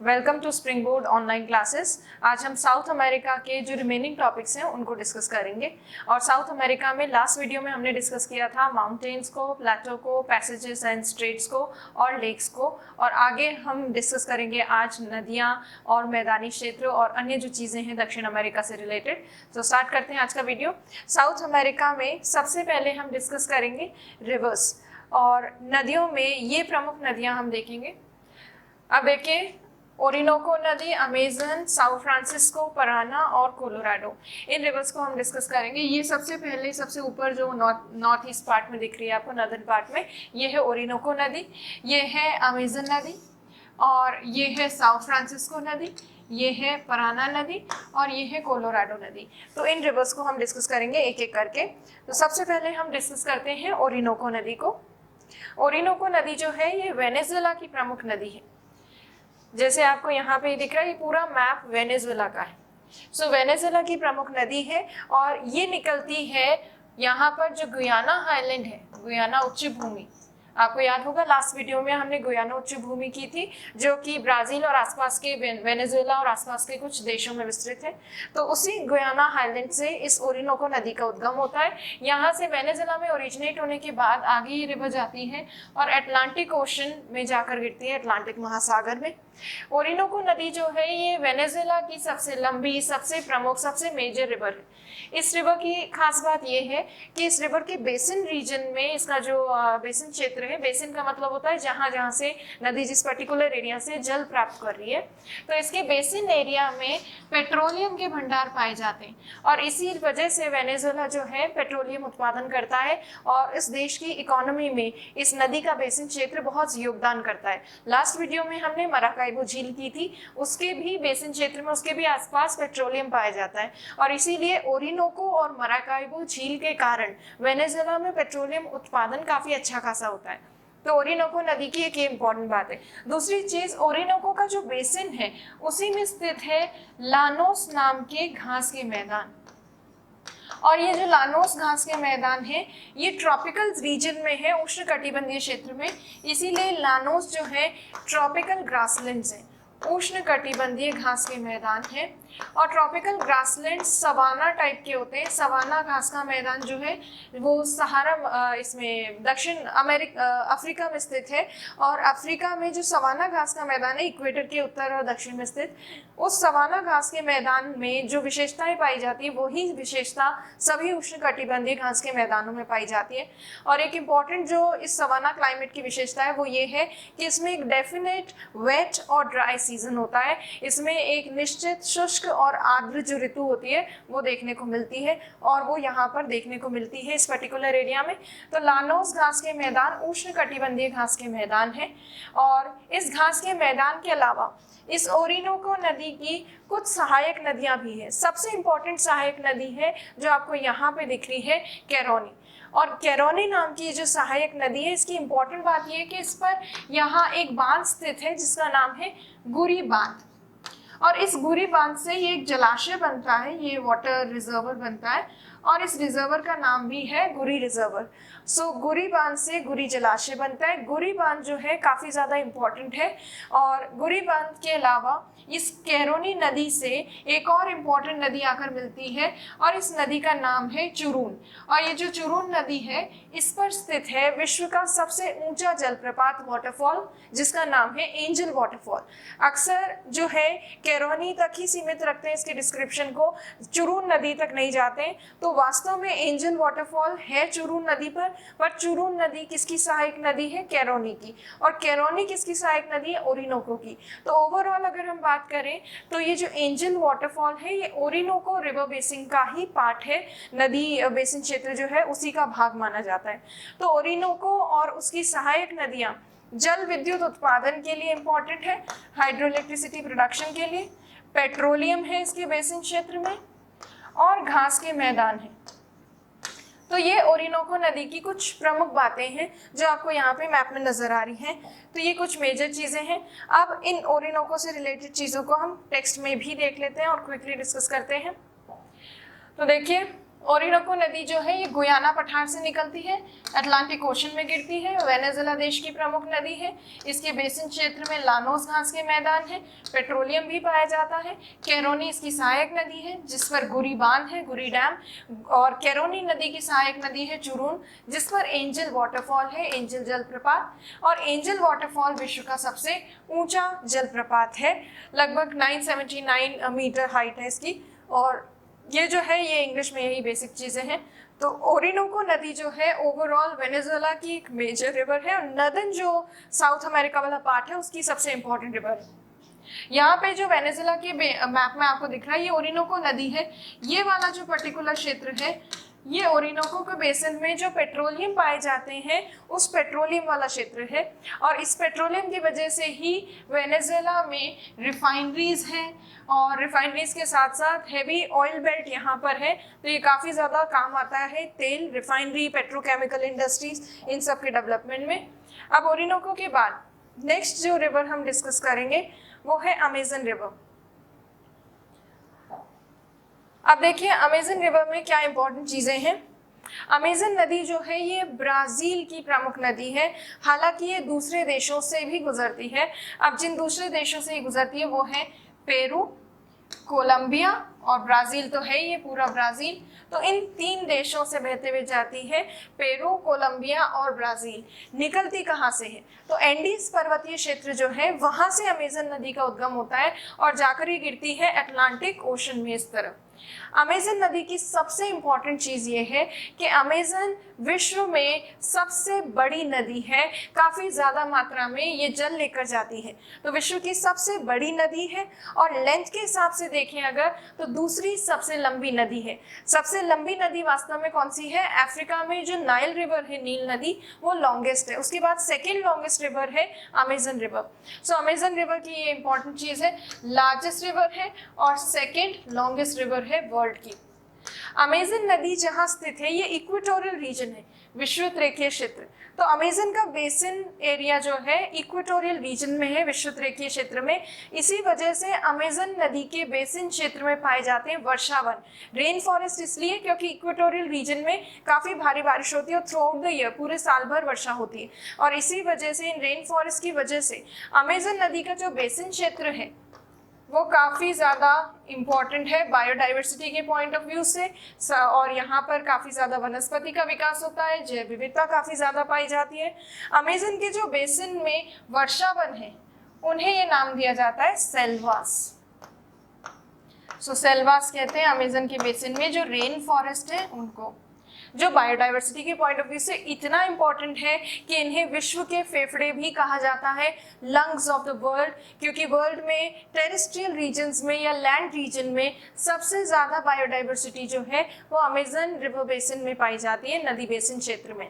Welcome to spring board online classes. आज हम south America के जो रिमेनिंग टॉपिक्स हैं उनको डिस्कस करेंगे। और साउथ अमेरिका में लास्ट वीडियो में हमने डिस्कस किया था माउंटेन्स को, प्लेटो को, पैसेजेस एंड स्ट्रेट्स को और लेक्स को। और आगे हम डिस्कस करेंगे आज नदियाँ और मैदानी क्षेत्र और अन्य जो चीज़ें हैं दक्षिण अमेरिका से रिलेटेड। तो स्टार्ट करते हैं आज का वीडियो। साउथ अमेरिका में सबसे पहले हम डिस्कस करेंगे रिवर्स और नदियों में ये प्रमुख नदियाँ हम देखेंगे। अब देखिए, ओरिनोको नदी, अमेजन, साउथ फ्रांसिस्को, पराना और कोलोराडो, इन रिवर्स को हम डिस्कस करेंगे। ये सबसे पहले सबसे ऊपर जो नॉर्थ ईस्ट पार्ट में दिख रही है आपको, नदर्न पार्ट में, ये है ओरिनोको नदी, ये है अमेजन नदी और ये है साउथ फ्रांसिस्को नदी, ये है पराना नदी और ये है कोलोराडो नदी। तो इन रिवर्स को हम डिस्कस करेंगे एक एक करके। तो सबसे पहले हम डिस्कस करते हैं ओरिनोको नदी को। ओरिनोको नदी जो है ये वेनेजुएला की प्रमुख नदी है। जैसे आपको यहाँ पे दिख रहा है, ये पूरा मैप वेनेजुएला का है। सो वेनेजुएला की प्रमुख नदी है और ये निकलती है यहाँ पर जो गुयाना हाईलैंड है, गुयाना उच्च भूमि। आपको याद होगा लास्ट वीडियो में हमने गुयाना उच्च भूमि की थी, जो कि ब्राजील और आसपास के वेनेजुएला और आसपास के कुछ देशों में विस्तृत है। तो उसी गुयाना हाईलैंड से इस ओरिनोको नदी का उद्गम होता है। यहाँ से वेनेजुएला में ओरिजिनेट होने के बाद आगे ये रिवर जाती है और अटलांटिक ओशन में जाकर गिरती है, अटलांटिक महासागर में। ओरिनोको नदी जो है ये वेनेजुएला की सबसे लंबी, सबसे प्रमुख, सबसे मेजर रिवर है। इस रिवर की खास बात ये है कि इस रिवर के बेसिन रीजन में, इसका जो बेसिन क्षेत्र है, बेसिन का मतलब होता है जहाँ जहाँ से नदी जिस पर्टिकुलर एरिया से जल प्राप्त कर रही है, तो इसके बेसिन एरिया में पेट्रोलियम के भंडार पाए जाते हैं और इसी वजह से वेनेजुएला जो है पेट्रोलियम उत्पादन करता है और इस देश की इकोनॉमी में इस नदी का बेसिन क्षेत्र बहुत योगदान करता है। लास्ट वीडियो में हमने मराकाइबो झील की थी, उसके भी बेसिन क्षेत्र में, उसके भी आसपास पेट्रोलियम पाया जाता है और इसीलिए ओरिनोको और मराकाइबो झील के कारण वेनेजुएला में पेट्रोलियम उत्पादन काफी अच्छा खासा होता है। तो ओरिनोको नदी की एक इम्पॉर्टेंट बात है। दूसरी चीज, ओरिनोको का जो बेसिन है उसी में स्थित है लानोस नाम के घास के मैदान। और ये जो लानोस घास के मैदान है ये ट्रॉपिकल रीजन में है, उष्णकटिबंधीय क्षेत्र में, इसीलिए लानोस जो है ट्रॉपिकल ग्रासलैंड्स है, उष्णकटिबंधीय घास के मैदान है। और ट्रॉपिकल ग्रासलैंड सवाना टाइप के होते हैं। सवाना घास का मैदान जो है वो सहारा, इसमें दक्षिण अफ्रीका में स्थित है और अफ्रीका में जो सवाना घास का मैदान है इक्वेटर के उत्तर और दक्षिण में स्थित, उस सवाना घास के मैदान में जो विशेषताएं पाई जाती है वही विशेषता सभी उष्णकटिबंधीय घास के मैदानों में पाई जाती है। और एक इम्पॉर्टेंट जो इस सवाना क्लाइमेट की विशेषता है वो ये है कि इसमें एक डेफिनेट वेट और ड्राई सीजन होता है। इसमें एक निश्चित शुष्क और आर्द्र जो ऋतु होती है वो देखने को मिलती है और वो यहाँ पर देखने को मिलती है इस पर्टिकुलर एरिया में। तो लानोस घास के मैदान उष्णकटिबंधीय घास के मैदान है और इस घास के मैदान के अलावा इस ओरिनोको नदी की कुछ सहायक नदियां भी हैं। सबसे इंपॉर्टेंट सहायक नदी है जो आपको यहाँ पे दिख रही है, कैरोनी। और कैरोनी नाम की जो सहायक नदी है, इसकी इंपॉर्टेंट बात यह है कि इस पर यहाँ एक बांध स्थित है जिसका नाम है गुरी बांध। और इस गुरी बांध से ये एक जलाशय बनता है, ये वाटर रिजर्वर बनता है और इस रिजर्वर का नाम भी है गुरी रिजर्वर। सो गुरी बांध से गुरी जलाशय बनता है। गुरी बांध जो है काफ़ी ज़्यादा इम्पोर्टेंट है। और गुरी बांध के अलावा इस कैरोनी नदी से एक और इम्पोर्टेंट नदी आकर मिलती है और इस नदी का नाम है चुरून। और ये जो चुरून नदी है इस पर स्थित है विश्व का सबसे ऊंचा जलप्रपात वाटरफॉल, जिसका नाम है एंजल वाटरफॉल। अक्सर जो है कैरोनी तक ही सीमित रखते हैं इसके डिस्क्रिप्शन को, चुरून नदी तक नहीं जाते। तो वास्तव में एंजल वाटरफॉल है चुरून नदी पर चुरून नदी किसकी सहायक नदी है? कैरोनी की। और कैरोनी किसकी सहायक नदी है? ओरिनोको की। तो ओवरऑल अगर हम बात करें तो ये जो एंजल वाटरफॉल है ये ओरिनोको रिवर बेसिन का ही पार्ट है, नदी बेसिन क्षेत्र जो है उसी का भाग माना जाता है। तो ओरिनोको और उसकी सहायक नदियां जल विद्युत उत्पादन के लिए इम्पोर्टेंट है, हाइड्रोइलेक्ट्रिसिटी प्रोडक्शन के लिए, पेट्रोलियम है इसके बेसिन क्षेत्र में और घास के मैदान है। तो ये ओरिनोको नदी की कुछ प्रमुख बातें हैं जो आपको यहाँ पे मैप में नजर आ रही हैं। तो ये कुछ मेजर चीज़ें हैं। अब इन ओरिनोको से रिलेटेड चीज़ों को हम टेक्स्ट में भी देख लेते हैं और क्विकली डिस्कस करते हैं। तो देखिए, ओरिनोको नदी जो है ये गुयाना पठार से निकलती है, अटलांटिक ओशन में गिरती है, वेनेजुएला देश की प्रमुख नदी है। इसके बेसिन क्षेत्र में लानोस घास के मैदान है, पेट्रोलियम भी पाया जाता है। कैरोनी इसकी सहायक नदी है जिस पर गुरी बांध है, गुरी डैम, और कैरोनी नदी की सहायक नदी है चुरून, जिस पर एंजल वाटरफॉल है, एंजल जलप्रपात। और एंजल वाटरफॉल विश्व का सबसे ऊंचा जलप्रपात है, लगभग 979 मीटर हाइट है इसकी। और ये जो है ये इंग्लिश में यही बेसिक चीज़ें हैं। तो ओरिनोको नदी जो है ओवरऑल वेनेजुएला की एक मेजर रिवर है, और नदन जो साउथ अमेरिका वाला पार्ट है उसकी सबसे इंपॉर्टेंट रिवर है। यहाँ पे जो वेनेजुएला के मैप में आपको दिख रहा है ये ओरिनोको नदी है। ये वाला जो पर्टिकुलर क्षेत्र है ये ओरिनोको के बेसिन में जो पेट्रोलियम पाए जाते हैं उस पेट्रोलियम वाला क्षेत्र है, और इस पेट्रोलियम की वजह से ही वेनेजुएला में रिफाइनरीज हैं, और रिफाइनरीज के साथ साथ हैवी ऑयल बेल्ट यहाँ पर है। तो ये काफ़ी ज़्यादा काम आता है तेल, रिफाइनरी, पेट्रोकेमिकल इंडस्ट्रीज, इन सब के डेवलपमेंट में। अब ओरिनोको के बाद नेक्स्ट जो रिवर हम डिस्कस करेंगे वो है अमेजन रिवर। अब देखिए अमेजन रिवर में क्या इंपॉर्टेंट चीज़ें हैं। अमेजन नदी जो है ये ब्राज़ील की प्रमुख नदी है, हालांकि ये दूसरे देशों से भी गुजरती है। अब जिन दूसरे देशों से ये गुजरती है वो है पेरू, कोलंबिया और ब्राज़ील, तो है ये पूरा ब्राज़ील। तो इन 3 देशों से बहते हुए जाती है। पेरू, कोलंबिया और ब्राज़ील निकलती कहाँ से है? तो एंडीज पर्वतीय क्षेत्र जो है वहाँ से अमेजन नदी का उद्गम होता है और जाकर ये गिरती है अटलांटिक ओशन में इस तरफ। अमेजन नदी की सबसे इंपॉर्टेंट चीज़ ये है कि अमेजन विश्व में सबसे बड़ी नदी है, काफ़ी ज़्यादा मात्रा में ये जल लेकर जाती है। तो विश्व की सबसे बड़ी नदी है, और लेंथ के हिसाब से देखें अगर तो दूसरी सबसे लंबी नदी है। सबसे लंबी नदी वास्तव में कौन सी है? अफ्रीका में जो नाइल रिवर है, नील नदी, वो लॉन्गेस्ट है। उसके बाद सेकेंड लॉन्गेस्ट रिवर है अमेजन रिवर। सो अमेजन रिवर की ये इंपॉर्टेंट चीज़ है, लार्जेस्ट रिवर है और सेकेंड लॉन्गेस्ट रिवर है वर्ल्ड की। अमेजन नदी जहाँ स्थित है ये इक्वेटोरियल रीजन है, विषुवत रेखीय क्षेत्र। तो अमेजन का बेसिन एरिया जो है इक्वेटोरियल रीजन में है, विषुवत रेखीय क्षेत्र में। इसी वजह से अमेजन नदी के बेसिन क्षेत्र में पाए जाते हैं वर्षावन, रेन फॉरेस्ट, इसलिए क्योंकि इक्वेटोरियल रीजन में काफ़ी भारी बारिश होती है और थ्रू आउट द ईयर पूरे साल भर वर्षा होती है। और इसी वजह से, इन रेन फॉरेस्ट की वजह से अमेजन नदी का जो बेसिन क्षेत्र है वो काफ़ी ज़्यादा इम्पॉर्टेंट है बायोडाइवर्सिटी के पॉइंट ऑफ व्यू से, और यहाँ पर काफ़ी ज़्यादा वनस्पति का विकास होता है, जैव विविधता काफ़ी ज़्यादा पाई जाती है। अमेजन के जो बेसिन में वर्षावन है उन्हें ये नाम दिया जाता है सेल्वास। सो सेल्वास कहते हैं अमेजन के बेसिन में जो रेन फॉरेस्ट है उनको, जो बायोडाइवर्सिटी के पॉइंट ऑफ व्यू से इतना इम्पॉर्टेंट है कि इन्हें विश्व के फेफड़े भी कहा जाता है, लंग्स ऑफ द वर्ल्ड, क्योंकि वर्ल्ड में टेरेस्ट्रियल रीजन्स में या लैंड रीजन में सबसे ज़्यादा बायोडाइवर्सिटी जो है वो अमेजन रिवर बेसिन में पाई जाती है, नदी बेसिन क्षेत्र में।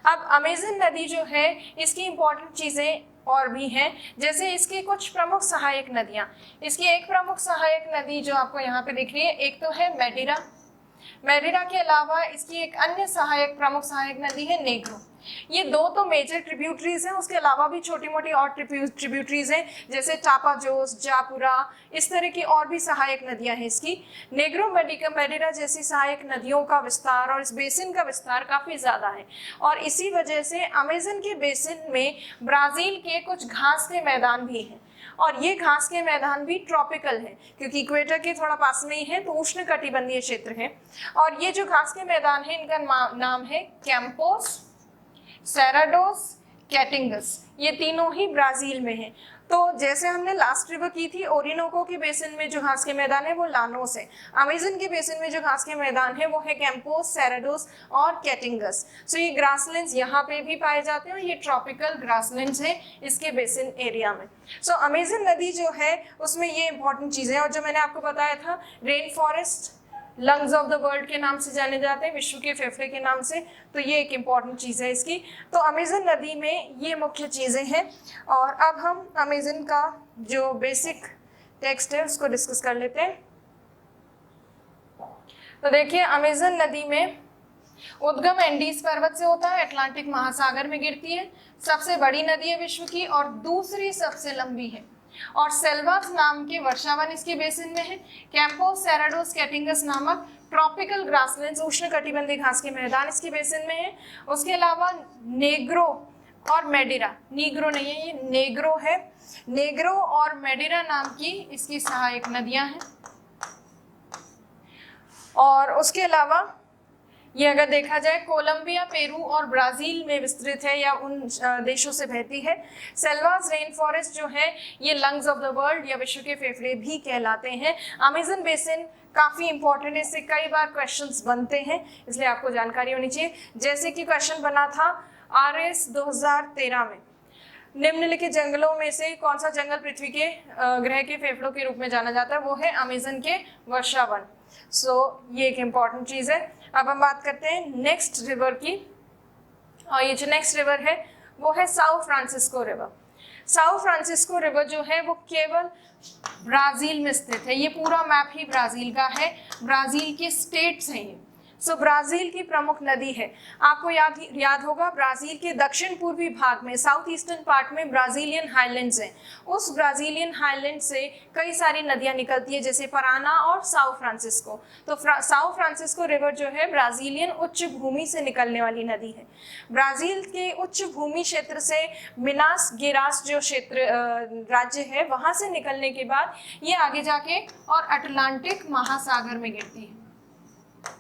अब अमेजन नदी जो है इसकी इम्पॉर्टेंट चीज़ें और भी हैं, जैसे इसकी कुछ प्रमुख सहायक नदियाँ। इसकी एक प्रमुख सहायक नदी जो आपको यहाँ पे दिख रही है, एक तो है मैडिरा। मैडिरा के अलावा इसकी एक अन्य सहायक, प्रमुख सहायक नदी है नेग्रो। ये 2 तो मेजर ट्रिब्यूटरीज हैं, उसके अलावा भी छोटी मोटी और ट्रिब्यूटरीज हैं, जैसे टापाजोस, जापुरा, इस तरह की और भी सहायक नदियां हैं इसकी। नेग्रो, मैडिरा जैसी सहायक नदियों का विस्तार और इस बेसिन का विस्तार काफ़ी ज़्यादा है, और इसी वजह से अमेजन के बेसिन में ब्राज़ील के कुछ घास के मैदान भी हैं, और ये घास के मैदान भी ट्रॉपिकल है क्योंकि इक्वेटर के थोड़ा पास में ही है, तो उष्ण कटिबंधीय क्षेत्र है। और ये जो घास के मैदान है इनका नाम है कैंपोस, सेराडोस, कैटिंगस। ये तीनों ही ब्राज़ील में है। तो जैसे हमने लास्ट रिवर की थी, ओरिनोको के बेसिन में जो घास के मैदान है वो लानोस है, अमेजन के बेसिन में जो घास के मैदान है वो है कैंपोस, सेराडोस और कैटिंगस। सो ये ग्रासलैंड्स यहाँ पे भी पाए जाते हैं और ये ट्रॉपिकल ग्रासलैंड्स हैं इसके बेसिन एरिया में। सो अमेजन नदी जो है उसमें ये इंपॉर्टेंट चीज़ें हैं, और जो मैंने आपको बताया था rain forest, lungs of the world के नाम से जाने जाते हैं, विश्व के फेफड़े के नाम से, तो ये एक इम्पॉर्टेंट चीज़ है इसकी। तो अमेजन नदी में ये मुख्य चीज़ें हैं, और अब हम अमेजन का जो बेसिक टेक्स्ट है उसको डिस्कस कर लेते हैं। तो देखिए अमेजन नदी में उद्गम एंडीज पर्वत से होता है, अटलांटिक महासागर में गिरती है, सबसे बड़ी नदी है विश्व की और दूसरी सबसे लंबी है। और सेल्वास नाम के वर्षावन इसके बेसिन में है। कैंपोस सेराडोस कैटिंगस नामक ट्रॉपिकल ग्रासलैंड्स उष्णकटिबंधीय घास के मैदान इसके बेसिन में है। उसके अलावा नेग्रो और मेडिरा, नीग्रो नहीं है ये नेग्रो है, नेग्रो और मेडिरा नाम की इसकी सहायक नदियां हैं। और उसके अलावा ये अगर देखा जाए कोलंबिया, पेरू और ब्राजील में विस्तृत है या उन देशों से बहती है। सेल्वास रेन फॉरेस्ट जो है ये लंग्स ऑफ द वर्ल्ड या विश्व के फेफड़े भी कहलाते हैं। अमेज़न बेसिन काफ़ी इंपॉर्टेंट है, इससे कई बार क्वेश्चंस बनते हैं, इसलिए आपको जानकारी होनी चाहिए। जैसे कि क्वेश्चन बना था RS 2013 में, निम्नलिखित जंगलों में से कौन सा जंगल पृथ्वी के ग्रह के फेफड़ों के रूप में जाना जाता है, वो है अमेज़न के वर्षावन। ये एक इम्पॉर्टेंट चीज़ है। अब हम बात करते हैं नेक्स्ट रिवर की, और ये जो नेक्स्ट रिवर है वो है साउ फ्रांसिस्को रिवर। साउ फ्रांसिस्को रिवर जो है वो केवल ब्राज़ील में स्थित है। ये पूरा मैप ही ब्राज़ील का है, ब्राज़ील के स्टेट्स हैं ये। ब्राज़ील की प्रमुख नदी है। आपको याद होगा ब्राज़ील के दक्षिण पूर्वी भाग में, साउथ ईस्टर्न पार्ट में ब्राज़ीलियन हाईलैंड्स हैं। उस ब्राज़ीलियन हाईलैंड से कई सारी नदियां निकलती है, जैसे पराना और साउ फ्रांसिस्को। तो साउ फ्रांसिस्को रिवर जो है ब्राज़ीलियन उच्च भूमि से निकलने वाली नदी है। ब्राज़ील के उच्च भूमि क्षेत्र से मिनास गेरास जो क्षेत्र राज्य है, वहाँ से निकलने के बाद ये आगे जाके और अटलांटिक महासागर में गिरती है,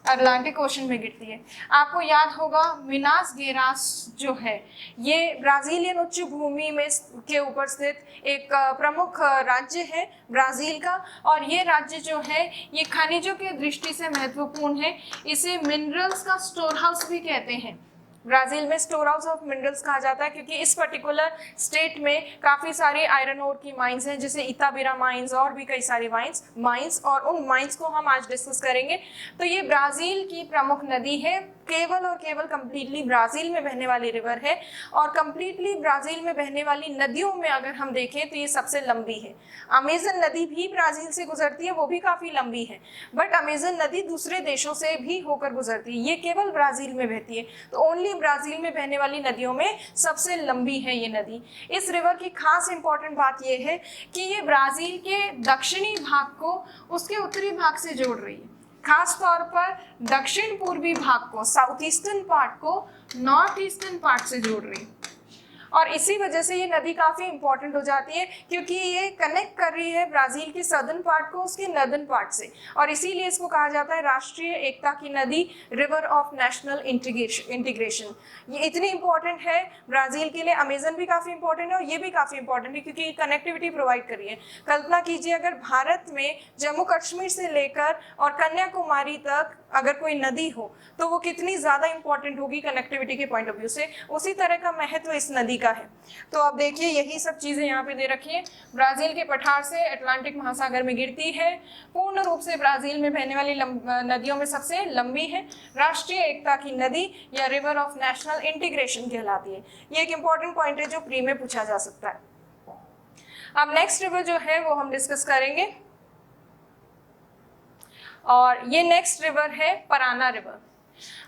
अटलांटिक ओशन में गिरती है। आपको याद होगा मिनास गेरास जो है ये ब्राज़ीलियन उच्च भूमि में के ऊपर स्थित एक प्रमुख राज्य है ब्राज़ील का, और ये राज्य जो है ये खनिजों के दृष्टि से महत्वपूर्ण है। इसे मिनरल्स का स्टोर हाउस भी कहते हैं। ब्राज़ील में स्टोर हाउस ऑफ मिनरल्स कहा जाता है, क्योंकि इस पर्टिकुलर स्टेट में काफ़ी सारी आयरन ओर की माइंस हैं, जैसे इताबिरा माइंस और भी कई सारी माइंस, और उन माइंस को हम आज डिस्कस करेंगे। तो ये ब्राज़ील की प्रमुख नदी है, केवल और केवल कंप्लीटली ब्राज़ील में बहने वाली रिवर है। और कंप्लीटली ब्राज़ील में बहने वाली नदियों में अगर हम देखें तो ये सबसे लंबी है। अमेज़न नदी भी ब्राज़ील से गुजरती है, वो भी काफ़ी लंबी है, बट अमेज़न नदी दूसरे देशों से भी होकर गुजरती है, ये केवल ब्राज़ील में बहती है। तो ओनली ब्राज़ील में बहने वाली नदियों में सबसे लंबी है ये नदी। इस रिवर की खास इंपॉर्टेंट बात ये है कि ये ब्राज़ील के दक्षिणी भाग को उसके उत्तरी भाग से जोड़ रही है, खास तौर पर दक्षिण पूर्वी भाग को, साउथ ईस्टर्न पार्ट को नॉर्थ ईस्टर्न पार्ट से जोड़ रही है। और इसी वजह से ये नदी काफ़ी इंपॉर्टेंट हो जाती है, क्योंकि ये कनेक्ट कर रही है ब्राज़ील के सदर्न पार्ट को उसके नॉर्दर्न पार्ट से, और इसीलिए इसको कहा जाता है राष्ट्रीय एकता की नदी, रिवर ऑफ नेशनल इंटीग्रेशन। ये इतनी इंपॉर्टेंट है ब्राज़ील के लिए। अमेज़न भी काफ़ी इंपॉर्टेंट है और ये भी काफ़ी इंपॉर्टेंट है, क्योंकि कनेक्टिविटी प्रोवाइड कर रही है। कल्पना कीजिए अगर भारत में जम्मू कश्मीर से लेकर और कन्याकुमारी तक अगर कोई नदी हो तो वो कितनी ज़्यादा इंपॉर्टेंट होगी कनेक्टिविटी के पॉइंट ऑफ व्यू से। उसी तरह का महत्व इस नदी का है। तो अब देखिए यही सब चीज़ें यहाँ पे दे रखी है। ब्राज़ील के पठार से अटलांटिक महासागर में गिरती है, पूर्ण रूप से ब्राज़ील में बहने वाली नदियों में सबसे लंबी है, राष्ट्रीय एकता की नदी या रिवर ऑफ नेशनल इंटीग्रेशन कहलाती है। ये एक इंपॉर्टेंट पॉइंट है जो प्री में पूछा जा सकता है। अब नेक्स्ट रिवर जो है वो हम डिस्कस करेंगे, और ये नेक्स्ट रिवर है पराना रिवर।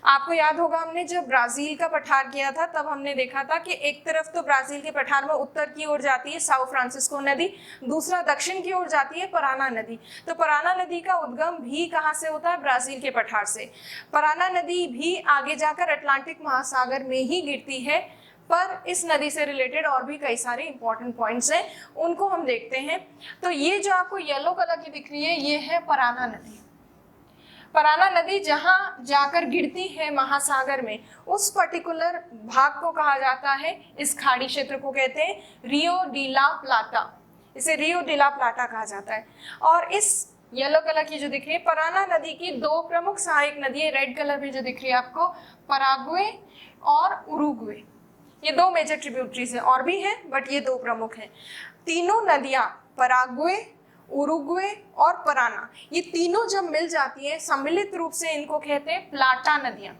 आपको याद होगा हमने जब ब्राज़ील का पठार किया था तब हमने देखा था कि एक तरफ तो ब्राज़ील के पठार में उत्तर की ओर जाती है साउ फ्रांसिस्को नदी, दूसरा दक्षिण की ओर जाती है पराना नदी। तो पराना नदी का उद्गम भी कहाँ से होता है? ब्राज़ील के पठार से। पराना नदी भी आगे जाकर अटलांटिक महासागर में ही गिरती है, पर इस नदी से रिलेटेड और भी कई सारे इंपॉर्टेंट पॉइंट्स हैं, उनको हम देखते हैं। तो ये जो आपको येलो कलर की दिख रही है ये है पराना नदी। पराना नदी जहाँ जाकर गिरती है महासागर में, उस पर्टिकुलर भाग को कहा जाता है, इस खाड़ी क्षेत्र को कहते हैं रियो डी ला प्लाटा। इसे रियो डी ला प्लाटा कहा जाता है। और इस येलो कलर की जो दिख रही है पराना नदी की दो प्रमुख सहायक नदियाँ रेड कलर में जो दिख रही है आपको, पराग्वे और उरुग्वे, ये दो मेजर ट्रिब्यूटरीज हैं, और भी हैं बट ये दो प्रमुख हैं। तीनों नदियाँ पराग्वे, उरुग्वे और पराना, ये तीनों जब मिल जाती हैं सम्मिलित रूप से इनको कहते हैं प्लाटा नदियाँ,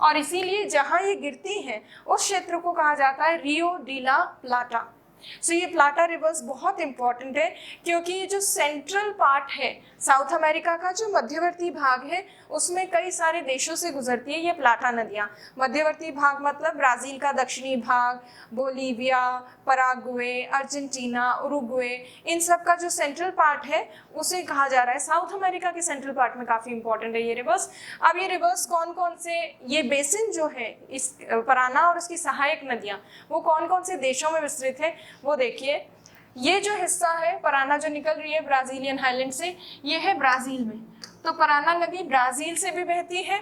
और इसीलिए जहाँ ये गिरती हैं उस क्षेत्र को कहा जाता है रियो डी ला प्लाटा। सो ये प्लाटा रिवर्स बहुत इंपॉर्टेंट है, क्योंकि ये जो सेंट्रल पार्ट है साउथ अमेरिका का जो मध्यवर्ती भाग है उसमें कई सारे देशों से गुजरती है ये प्लाटा नदियाँ। मध्यवर्ती भाग मतलब ब्राज़ील का दक्षिणी भाग, बोलीविया, पराग्वे, अर्जेंटीना, उरुग्वे, इन सब का जो सेंट्रल पार्ट है उसे कहा जा रहा है साउथ अमेरिका के सेंट्रल पार्ट में। काफ़ी इंपॉर्टेंट है ये रिवर्स। अब ये रिवर्स कौन कौन से, ये बेसिन जो है इस पराना और उसकी सहायक नदियाँ वो कौन कौन से देशों में विस्तृत है वो देखिए। ये जो हिस्सा है पराना जो निकल रही है ब्राज़ीलियन हाईलैंड से, ये है ब्राज़ील में। तो पराना नदी ब्राज़ील से भी बहती है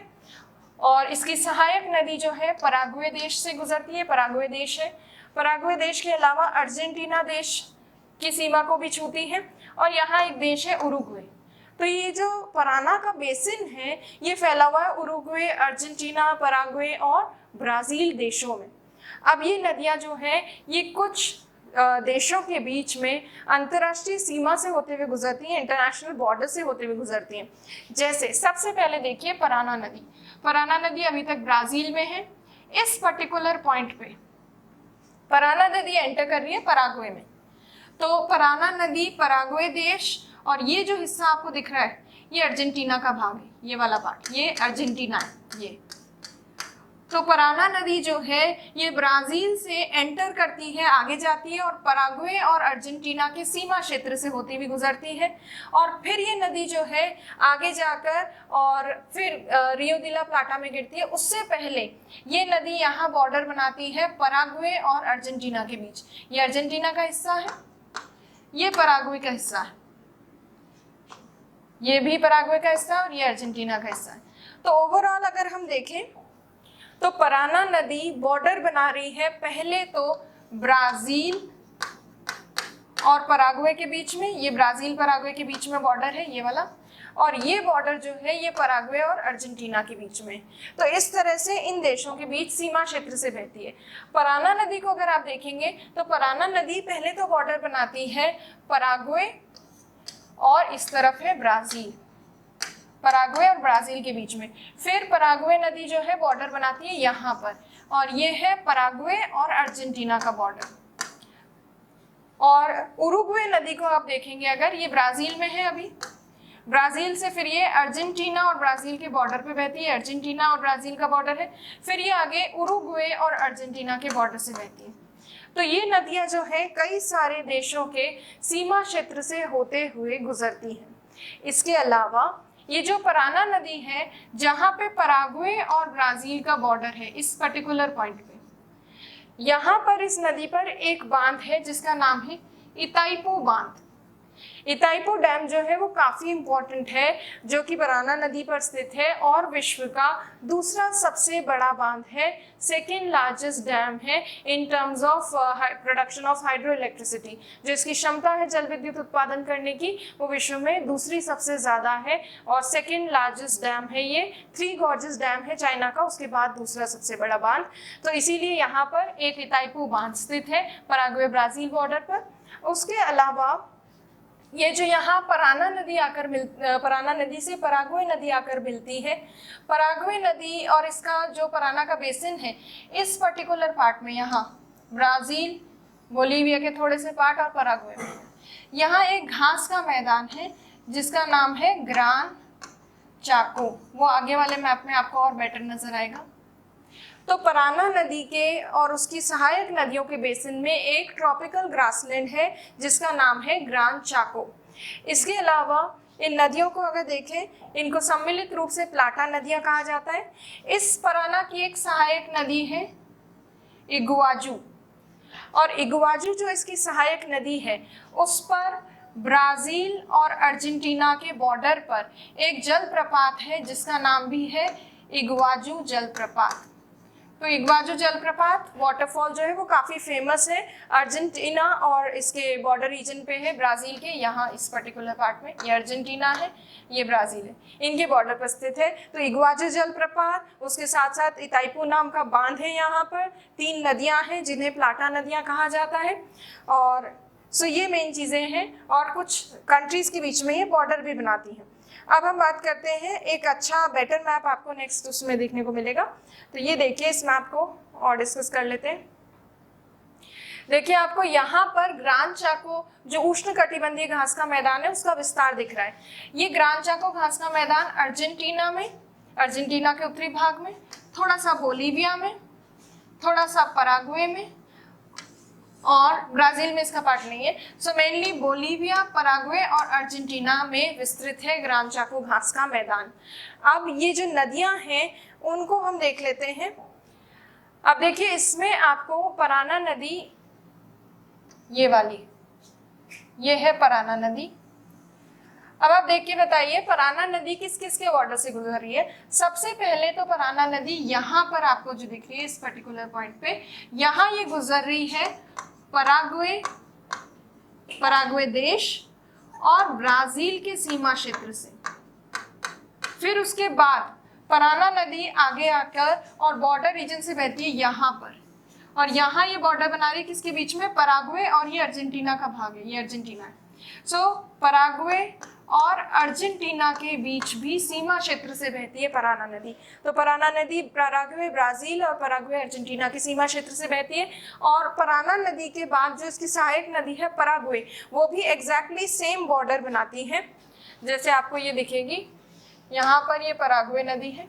और इसकी सहायक नदी जो है पराग्वे देश से गुजरती है। पराग्वे देश है, पराग्वे देश के अलावा अर्जेंटीना देश की सीमा को भी छूती है और यहाँ एक देश है उरुग्वे। तो ये जो पराना का बेसिन है ये फैला हुआ है उरुग्वे, अर्जेंटीना, पराग्वे और ब्राज़ील देशों में। अब ये नदियाँ जो हैं ये कुछ देशों के बीच में अंतर्राष्ट्रीय सीमा से होते हुए गुजरती हैं, इंटरनेशनल बॉर्डर से होते हुए गुजरती हैं। जैसे सबसे पहले देखिए पराना नदी। पराना नदी अभी तक ब्राज़ील में है। इस पर्टिकुलर पॉइंट पे पराना नदी एंटर कर रही है पराग्वे में। तो पराना नदी पराग्वे देश और ये जो हिस्सा आपको दिख रहा है ये अर्जेंटीना का भाग है, ये वाला पार्ट ये अर्जेंटीना है ये। तो पराना नदी जो है ये ब्राज़ील से एंटर करती है, आगे जाती है और पराग्वे और अर्जेंटीना के सीमा क्षेत्र से होती हुई गुजरती है और फिर ये नदी जो है आगे जाकर और फिर रियो दी ला प्लाटा में गिरती है। उससे पहले ये नदी यहाँ बॉर्डर बनाती है पराग्वे और अर्जेंटीना के बीच। ये अर्जेंटीना का हिस्सा है, ये पराग्वे का हिस्सा है, ये भी पराग्वे का हिस्सा और ये अर्जेंटीना का हिस्सा है। तो ओवरऑल अगर हम देखें तो पराना नदी बॉर्डर बना रही है पहले तो ब्राज़ील और पराग्वे के बीच में। ये ब्राज़ील पराग्वे के बीच में बॉर्डर है ये वाला, और ये बॉर्डर जो है ये पराग्वे और अर्जेंटीना के बीच में। तो इस तरह से इन देशों के बीच सीमा क्षेत्र से बहती है। पराना नदी को अगर आप देखेंगे तो पराना नदी पहले तो बॉर्डर बनाती है पराग्वे और इस तरफ है ब्राज़ील, पराग्वे और ब्राज़ील के बीच में। फिर पराग्वे नदी जो है बॉर्डर बनाती है यहाँ पर और ये है पराग्वे और अर्जेंटीना का बॉर्डर। और उरुग्वे नदी को आप देखेंगे अगर, ये ब्राज़ील में है अभी, ब्राज़ील से फिर ये अर्जेंटीना और ब्राज़ील के बॉर्डर पे बहती है, अर्जेंटीना और ब्राज़ील का बॉर्डर है। फिर ये आगे उरुग्वे और अर्जेंटीना के बॉर्डर से बहती है। तो ये नदियाँ जो है कई सारे देशों के सीमा क्षेत्र से होते हुए गुजरती हैं। इसके अलावा ये जो पराना नदी है जहाँ पे पराग्वे और ब्राज़ील का बॉर्डर है इस पर्टिकुलर पॉइंट पे, यहाँ पर इस नदी पर एक बांध है जिसका नाम है इताइपू बांध। इताइपू डैम जो है वो काफ़ी इम्पोर्टेंट है, जो कि पराना नदी पर स्थित है और विश्व का दूसरा सबसे बड़ा बांध है, सेकेंड लार्जेस्ट डैम है in terms of production of hydro electricity. जो इसकी क्षमता है जल विद्युत उत्पादन करने की वो विश्व में दूसरी सबसे ज़्यादा है और सेकेंड लार्जेस्ट डैम है ये। थ्री गॉर्जेस डैम है चाइना का, उसके बाद दूसरा सबसे बड़ा बांध। तो इसीलिए यहाँ पर एक इताइपू बांध स्थित है पराग्वे ब्राज़ील बॉर्डर पर। उसके अलावा ये जो यहाँ पराना नदी से पराग्वे नदी आकर मिलती है, पराग्वे नदी और इसका जो पराना का बेसिन है इस पर्टिकुलर पार्ट में, यहाँ ब्राज़ील, बोलीविया के थोड़े से पार्ट और पराग्वे में, यहाँ एक घास का मैदान है जिसका नाम है ग्रान चाको। वो आगे वाले मैप में आपको और बेटर नजर आएगा। तो पराना नदी के और उसकी सहायक नदियों के बेसिन में एक ट्रॉपिकल ग्रासलैंड है जिसका नाम है ग्रान चाको। इसके अलावा इन नदियों को अगर देखें, इनको सम्मिलित रूप से प्लाटा नदियाँ कहा जाता है। इस पराना की एक सहायक नदी है इगुआजू, और इगुआजू जो इसकी सहायक नदी है उस पर ब्राज़ील और अर्जेंटीना के बॉर्डर पर एक जलप्रपात है जिसका नाम भी है इगुआजू जलप्रपात। तो इगुआजू जलप्रपात वाटरफॉल जो है वो काफ़ी फेमस है, अर्जेंटीना और इसके बॉर्डर रीजन पे है ब्राज़ील के। यहाँ इस पर्टिकुलर पार्ट में ये अर्जेंटीना है, ये ब्राज़ील है, इनके बॉर्डर पर स्थित है। तो इगुआजू जलप्रपात, उसके साथ साथ इताइपू नाम का बांध है। यहाँ पर 3 नदियाँ हैं जिन्हें प्लाटा नदियाँ कहा जाता है। और सो ये मेन चीज़ें हैं और कुछ कंट्रीज़ के बीच में ये बॉर्डर भी बनाती हैं। अब हम बात करते हैं, एक अच्छा बेटर मैप आपको नेक्स्ट उसमें देखने को मिलेगा। तो ये देखिए, इस मैप को और डिस्कस कर लेते हैं। देखिए आपको यहाँ पर ग्रान चाको जो उष्णकटिबंधीय घास का मैदान है उसका विस्तार दिख रहा है। ये ग्रान चाको घास का मैदान अर्जेंटीना में, अर्जेंटीना के उत्तरी भाग में, थोड़ा सा बोलीविया में, थोड़ा सा पराग्वे में और ब्राजील में इसका पार्ट नहीं है। सो मेनली बोलीविया, पराग्वे और अर्जेंटीना में विस्तृत है ग्रान चाको घास का मैदान। अब ये जो नदियां हैं उनको हम देख लेते हैं। अब देखिए इसमें आपको पराना नदी, ये वाली, ये है पराना नदी। अब आप देख के बताइए पराना नदी किस किस के बॉर्डर से गुजर रही है। सबसे पहले तो पराना नदी यहाँ पर आपको जो दिख रही है इस पर्टिकुलर पॉइंट पे, यहाँ ये गुजर रही है पराग्वे देश और ब्राजील के सीमा क्षेत्र से। फिर उसके बाद पराना नदी आगे आकर और बॉर्डर रीजन से बहती है यहाँ पर, और यहाँ ये बॉर्डर बना रही है किसके बीच में, पराग्वे और ये अर्जेंटीना का भाग है, ये अर्जेंटीना है। सो पराग्वे और अर्जेंटीना के बीच भी सीमा क्षेत्र से बहती है पराना नदी। तो पराना नदी पराग्वे, ब्राजील और पराग्वे, अर्जेंटीना की सीमा क्षेत्र से बहती है। और पराना नदी के बाद जो इसकी सहायक नदी है पराग्वे, वो भी एग्जैक्टली सेम बॉर्डर बनाती है। जैसे आपको ये दिखेगी, यहाँ पर ये पराग्वे नदी है।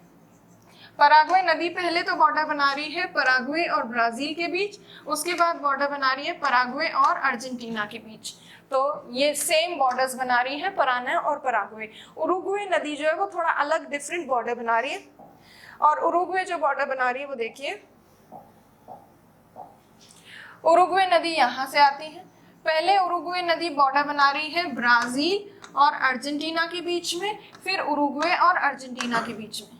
पराग्वे नदी पहले तो बॉर्डर बना रही है पराग्वे और ब्राजील के बीच, उसके बाद बॉर्डर बना रही है पराग्वे और अर्जेंटीना के बीच। तो ये सेम बॉर्डर्स बना रही है पराना और पराग्वे। उरुग्वे नदी जो है वो थोड़ा अलग डिफरेंट बॉर्डर बना रही है, और उरुग्वे जो बॉर्डर बना रही है वो देखिए, उरुग्वे नदी यहाँ से आती है। पहले उरुग्वे नदी बॉर्डर बना रही है ब्राजील और अर्जेंटीना के बीच में, फिर उरुग्वे और अर्जेंटीना के बीच में।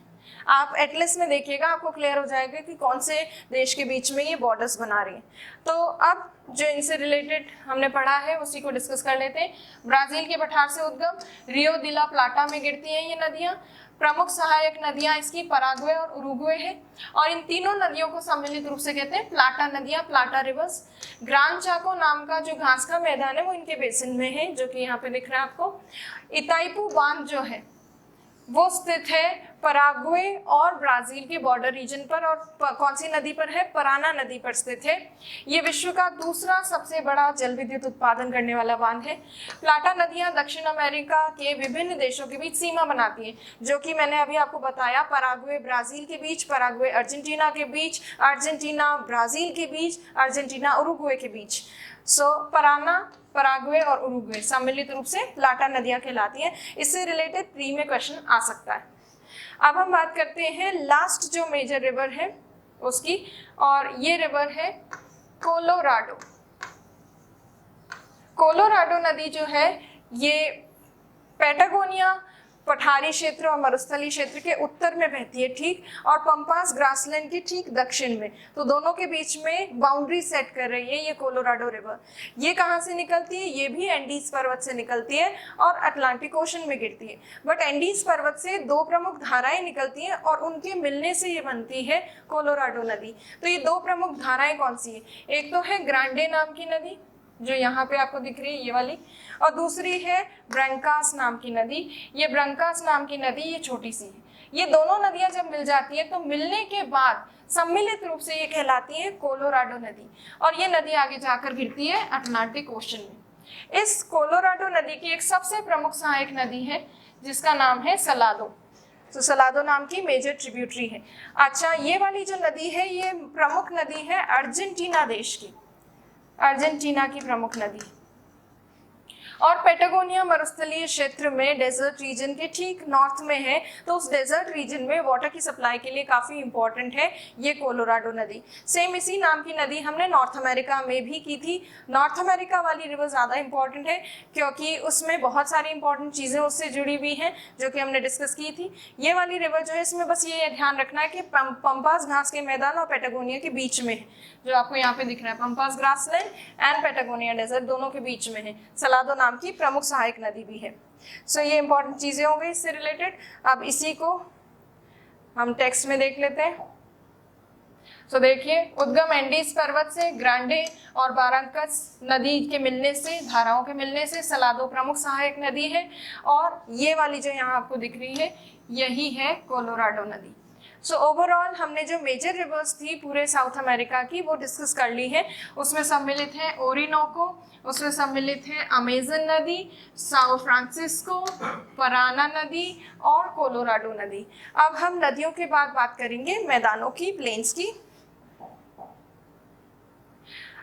आप एटलस में देखिएगा, आपको क्लियर हो जाएगा कि कौन से देश के बीच में ये बॉर्डर्स बना रही है। तो अब जो इनसे रिलेटेड हमने पढ़ा है उसी को डिस्कस कर लेते हैं। ब्राजील के पठार से उद्गम रियो दी ला प्लाटा में गिरती हैं ये नदियाँ। प्रमुख सहायक नदियाँ इसकी पराग्वे और उरुग्वे है, और इन तीनों नदियों को सम्मिलित रूप से कहते हैं प्लाटा नदियाँ, प्लाटा रिवर्स। ग्रान चाको नाम का जो घास का मैदान है वो इनके बेसिन में है, जो कि यहाँ पे दिख रहा है आपको। इताइपू बांध जो है वो स्थित है पराग्वे और ब्राजील के बॉर्डर रीजन पर, और कौन सी नदी पर है, पराना नदी पर स्थित है। ये विश्व का दूसरा सबसे बड़ा जल विद्युत उत्पादन करने वाला बांध है। प्लाटा नदियां दक्षिण अमेरिका के विभिन्न देशों के बीच सीमा बनाती हैं, जो कि मैंने अभी आपको बताया, पराग्वे ब्राजील के बीच, पराग्वे अर्जेंटीना के बीच, अर्जेंटीना ब्राजील के बीच, अर्जेंटीना उरुग्वे के बीच। सो पराना, पराग्वे और उरुग्वे सम्मिलित रूप से प्लाटा नदियां कहलाती हैं। इससे रिलेटेड प्री में क्वेश्चन आ सकता है। अब हम बात करते हैं लास्ट जो मेजर रिवर है उसकी, और ये रिवर है कोलोराडो। कोलोराडो नदी जो है ये पैटागोनिया पठारी क्षेत्र और मरुस्थलीय क्षेत्र के उत्तर में बहती है, ठीक, और पंपास ग्रासलैंड के ठीक दक्षिण में। तो दोनों के बीच में बाउंड्री सेट कर रही है ये कोलोराडो रिवर। ये कहाँ से निकलती है, ये भी एंडीज पर्वत से निकलती है और अटलांटिक ओशन में गिरती है। बट एंडीज पर्वत से दो प्रमुख धाराएं निकलती हैं और उनके मिलने से ये बनती है कोलोराडो नदी। तो ये दो प्रमुख धाराएं कौन सी है, एक तो है ग्रांडे नाम की नदी जो यहाँ पे आपको दिख रही है ये वाली, और दूसरी है ब्रंकास नाम की नदी। ये ब्रंकास नाम की नदी ये छोटी सी है। ये दोनों नदियां जब मिल जाती है तो मिलने के बाद सम्मिलित रूप से ये कहलाती है कोलोराडो नदी, और ये नदी आगे जाकर गिरती है अटलांटिक ओशन में। इस कोलोराडो नदी की एक सबसे प्रमुख सहायक नदी है जिसका नाम है सलादो। तो सलादो नाम की मेजर ट्रिब्यूटरी है। अच्छा, ये वाली जो नदी है ये प्रमुख नदी है अर्जेंटीना देश की, अर्जेंटीना की प्रमुख नदी, और पैटागोनिया मरुस्थलीय क्षेत्र में डेजर्ट रीजन के ठीक नॉर्थ में है। तो उस डेजर्ट रीजन में वाटर की सप्लाई के लिए काफ़ी इंपॉर्टेंट है ये कोलोराडो नदी। सेम इसी नाम की नदी हमने नॉर्थ अमेरिका में भी की थी। नॉर्थ अमेरिका वाली रिवर ज़्यादा इंपॉर्टेंट है क्योंकि उसमें बहुत सारी इंपॉर्टेंट चीज़ें उससे जुड़ी हुई हैं जो कि हमने डिस्कस की थी। ये वाली रिवर जो है इसमें बस ये ध्यान रखना है कि पंपास घास के मैदान और पैटागोनिया के बीच में है, जो आपको यहाँ पे दिख रहा है, Pampas grassland and Patagonia desert दोनों के बीच में है। सलादो नाम की प्रमुख सहायक नदी भी है। सो ये इंपॉर्टेंट चीजें हो गई इससे रिलेटेड। अब इसी को हम टेक्स्ट में देख लेते हैं। सो देखिए, उद्गम एंडीज पर्वत से, ग्रांडे और बारांकस नदी के मिलने से, धाराओं के मिलने से सलादो प्रमुख सहायक नदी है, और ये वाली जो यहाँ आपको दिख रही है यही है कोलोराडो नदी। सो ओवरऑल हमने जो मेजर रिवर्स थी पूरे साउथ अमेरिका की वो डिस्कस कर ली है। उसमें सम्मिलित है ओरिनोको, उसमें सम्मिलित है अमेजन नदी, साओ फ्रांसिस्को, पराना नदी और कोलोराडो नदी। अब हम नदियों के बाद बात करेंगे मैदानों की, प्लेन्स की।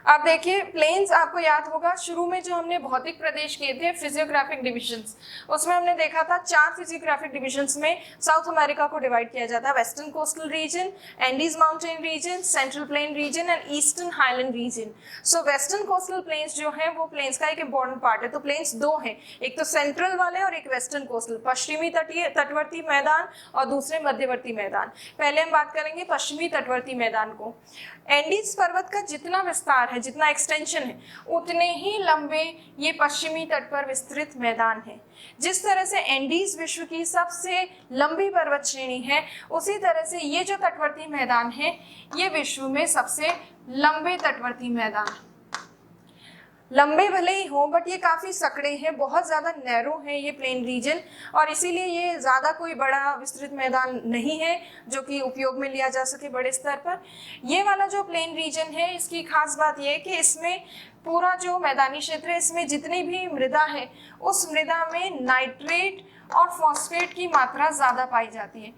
अब देखिए प्लेन्स, आपको याद होगा शुरू में जो हमने भौतिक प्रदेश किए थे फिजियोग्राफिक डिविजन्स, उसमें हमने देखा था 4 फिजियोग्राफिक डिविजन्स में साउथ अमेरिका को डिवाइड किया जाता है। Western coastal region, Andes mountain region, central plain region and eastern highland region. So western coastal plains जो हैं वो प्लेन्स का एक इंपॉर्टेंट पार्ट है। तो प्लेन्स 2 हैं, एक तो सेंट्रल वाले और एक वेस्टर्न कोस्टल, पश्चिमी तटवर्ती मैदान और दूसरे मध्यवर्ती मैदान। पहले हम बात करेंगे पश्चिमी तटवर्ती मैदान को। एंडीज पर्वत का जितना विस्तार है, जितना एक्सटेंशन है, उतने ही लंबे ये पश्चिमी तट पर विस्तृत मैदान है। जिस तरह से एंडीज विश्व की सबसे लंबी पर्वत श्रेणी है, उसी तरह से ये जो तटवर्ती मैदान है ये विश्व में सबसे लंबे तटवर्ती मैदान। लंबे भले ही हो बट ये काफ़ी सकड़े हैं, बहुत ज़्यादा नैरो है ये प्लेन रीजन, और इसीलिए ये ज़्यादा कोई बड़ा विस्तृत मैदान नहीं है जो कि उपयोग में लिया जा सके बड़े स्तर पर। ये वाला जो प्लेन रीजन है इसकी खास बात यह है कि इसमें पूरा जो मैदानी क्षेत्र है, इसमें जितनी भी मृदा है उस मृदा में नाइट्रेट और फॉस्फेट की मात्रा ज़्यादा पाई जाती है।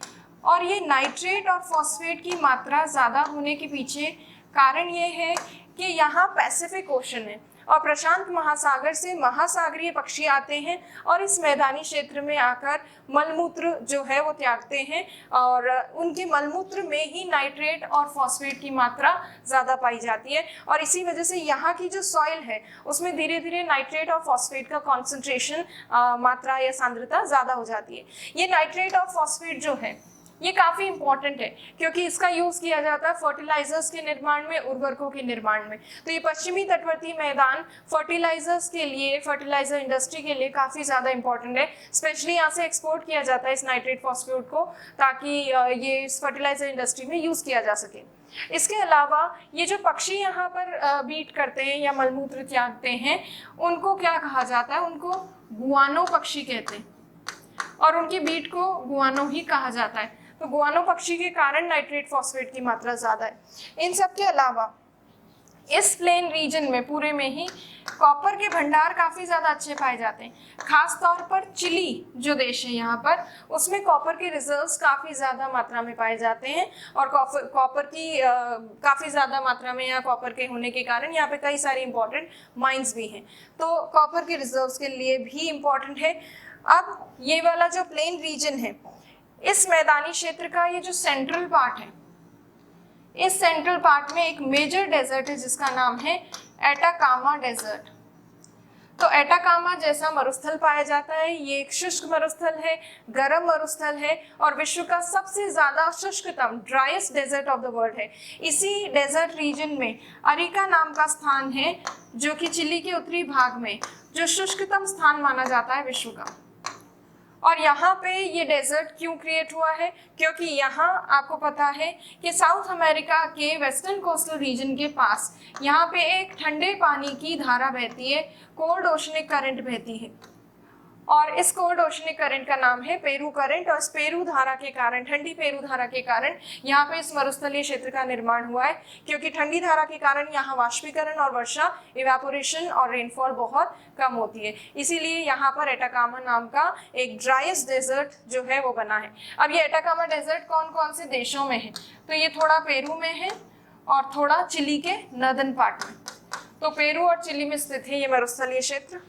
और ये नाइट्रेट और फॉस्फेट की मात्रा ज़्यादा होने के पीछे कारण ये है कि यहाँ पैसिफिक ओशन है और प्रशांत महासागर से महासागरीय पक्षी आते हैं और इस मैदानी क्षेत्र में आकर मलमूत्र जो है वो त्यागते हैं, और उनके मलमूत्र में ही नाइट्रेट और फॉस्फेट की मात्रा ज़्यादा पाई जाती है। और इसी वजह से यहाँ की जो सॉइल है उसमें धीरे धीरे नाइट्रेट और फॉस्फेट का कॉन्सेंट्रेशन, मात्रा या सांद्रता ज़्यादा हो जाती है। ये नाइट्रेट और फॉस्फेट जो है ये काफ़ी इंपॉर्टेंट है क्योंकि इसका यूज़ किया जाता है फर्टिलाइजर्स के निर्माण में, उर्वरकों के निर्माण में। तो ये पश्चिमी तटवर्ती मैदान फर्टिलाइजर्स के लिए, फर्टिलाइजर इंडस्ट्री के लिए काफ़ी ज़्यादा इंपॉर्टेंट है। स्पेशली यहाँ से एक्सपोर्ट किया जाता है इस नाइट्रेट फॉस्फेट को, ताकि ये इस फर्टिलाइजर इंडस्ट्री में यूज़ किया जा सके। इसके अलावा ये जो पक्षी यहाँ पर बीट करते हैं या मलमूत्र त्यागते हैं, उनको क्या कहा जाता है? उनको गुआनो पक्षी कहते हैं और उनकी बीट को गुआनो ही कहा जाता है। तो गुआनो पक्षी के कारण नाइट्रेट फॉस्फेट की मात्रा ज़्यादा है। इन सब के अलावा इस प्लेन रीजन में पूरे में ही कॉपर के भंडार काफ़ी ज़्यादा अच्छे पाए जाते हैं। खास तौर पर चिली जो देश है यहाँ पर, उसमें कॉपर के रिजर्व्स काफ़ी ज़्यादा मात्रा में पाए जाते हैं और कॉपर की काफ़ी ज़्यादा मात्रा में यहाँ कॉपर के होने के कारण यहाँ पे कई सारी इंपॉर्टेंट माइंस भी हैं, तो कॉपर के रिजर्व्स के लिए भी इम्पॉर्टेंट है। अब ये वाला जो प्लेन रीजन है, इस मैदानी क्षेत्र का ये जो सेंट्रल पार्ट है, इस सेंट्रल पार्ट में एक मेजर डेजर्ट है जिसका नाम है एटाकामा डेजर्ट। तो एटाकामा जैसा मरुस्थल पाया जाता है, ये एक शुष्क मरुस्थल है, गर्म मरुस्थल है और विश्व का सबसे ज्यादा शुष्कतम driest desert of the world है। इसी डेजर्ट रीजन में अरिका नाम का स्थान है जो कि चिली के उत्तरी भाग में जो शुष्कतम स्थान माना जाता है विश्व का। और यहाँ पे ये डेजर्ट क्यों क्रिएट हुआ है? क्योंकि यहाँ आपको पता है कि साउथ अमेरिका के वेस्टर्न कोस्टल रीजन के पास यहाँ पे एक ठंडे पानी की धारा बहती है, कोल्ड ओशनिक करंट बहती है, और इस कोल्ड ओशनिक करंट का नाम है पेरू करंट। और इस पेरू धारा के कारण, ठंडी पेरू धारा के कारण यहाँ पे इस मरुस्थलीय क्षेत्र का निर्माण हुआ है, क्योंकि ठंडी धारा के कारण यहाँ वाष्पीकरण और वर्षा, इवेपोरेशन और रेनफॉल बहुत कम होती है। इसीलिए यहाँ पर एटाकामा नाम का एक ड्राइएस्ट डेजर्ट जो है वो बना है। अब ये एटाकामा डेजर्ट कौन कौन से देशों में है? तो ये थोड़ा पेरू में है और थोड़ा चिली के नॉर्दर्न पार्ट में। तो पेरू और चिली में स्थित है ये मरुस्थलीय क्षेत्र।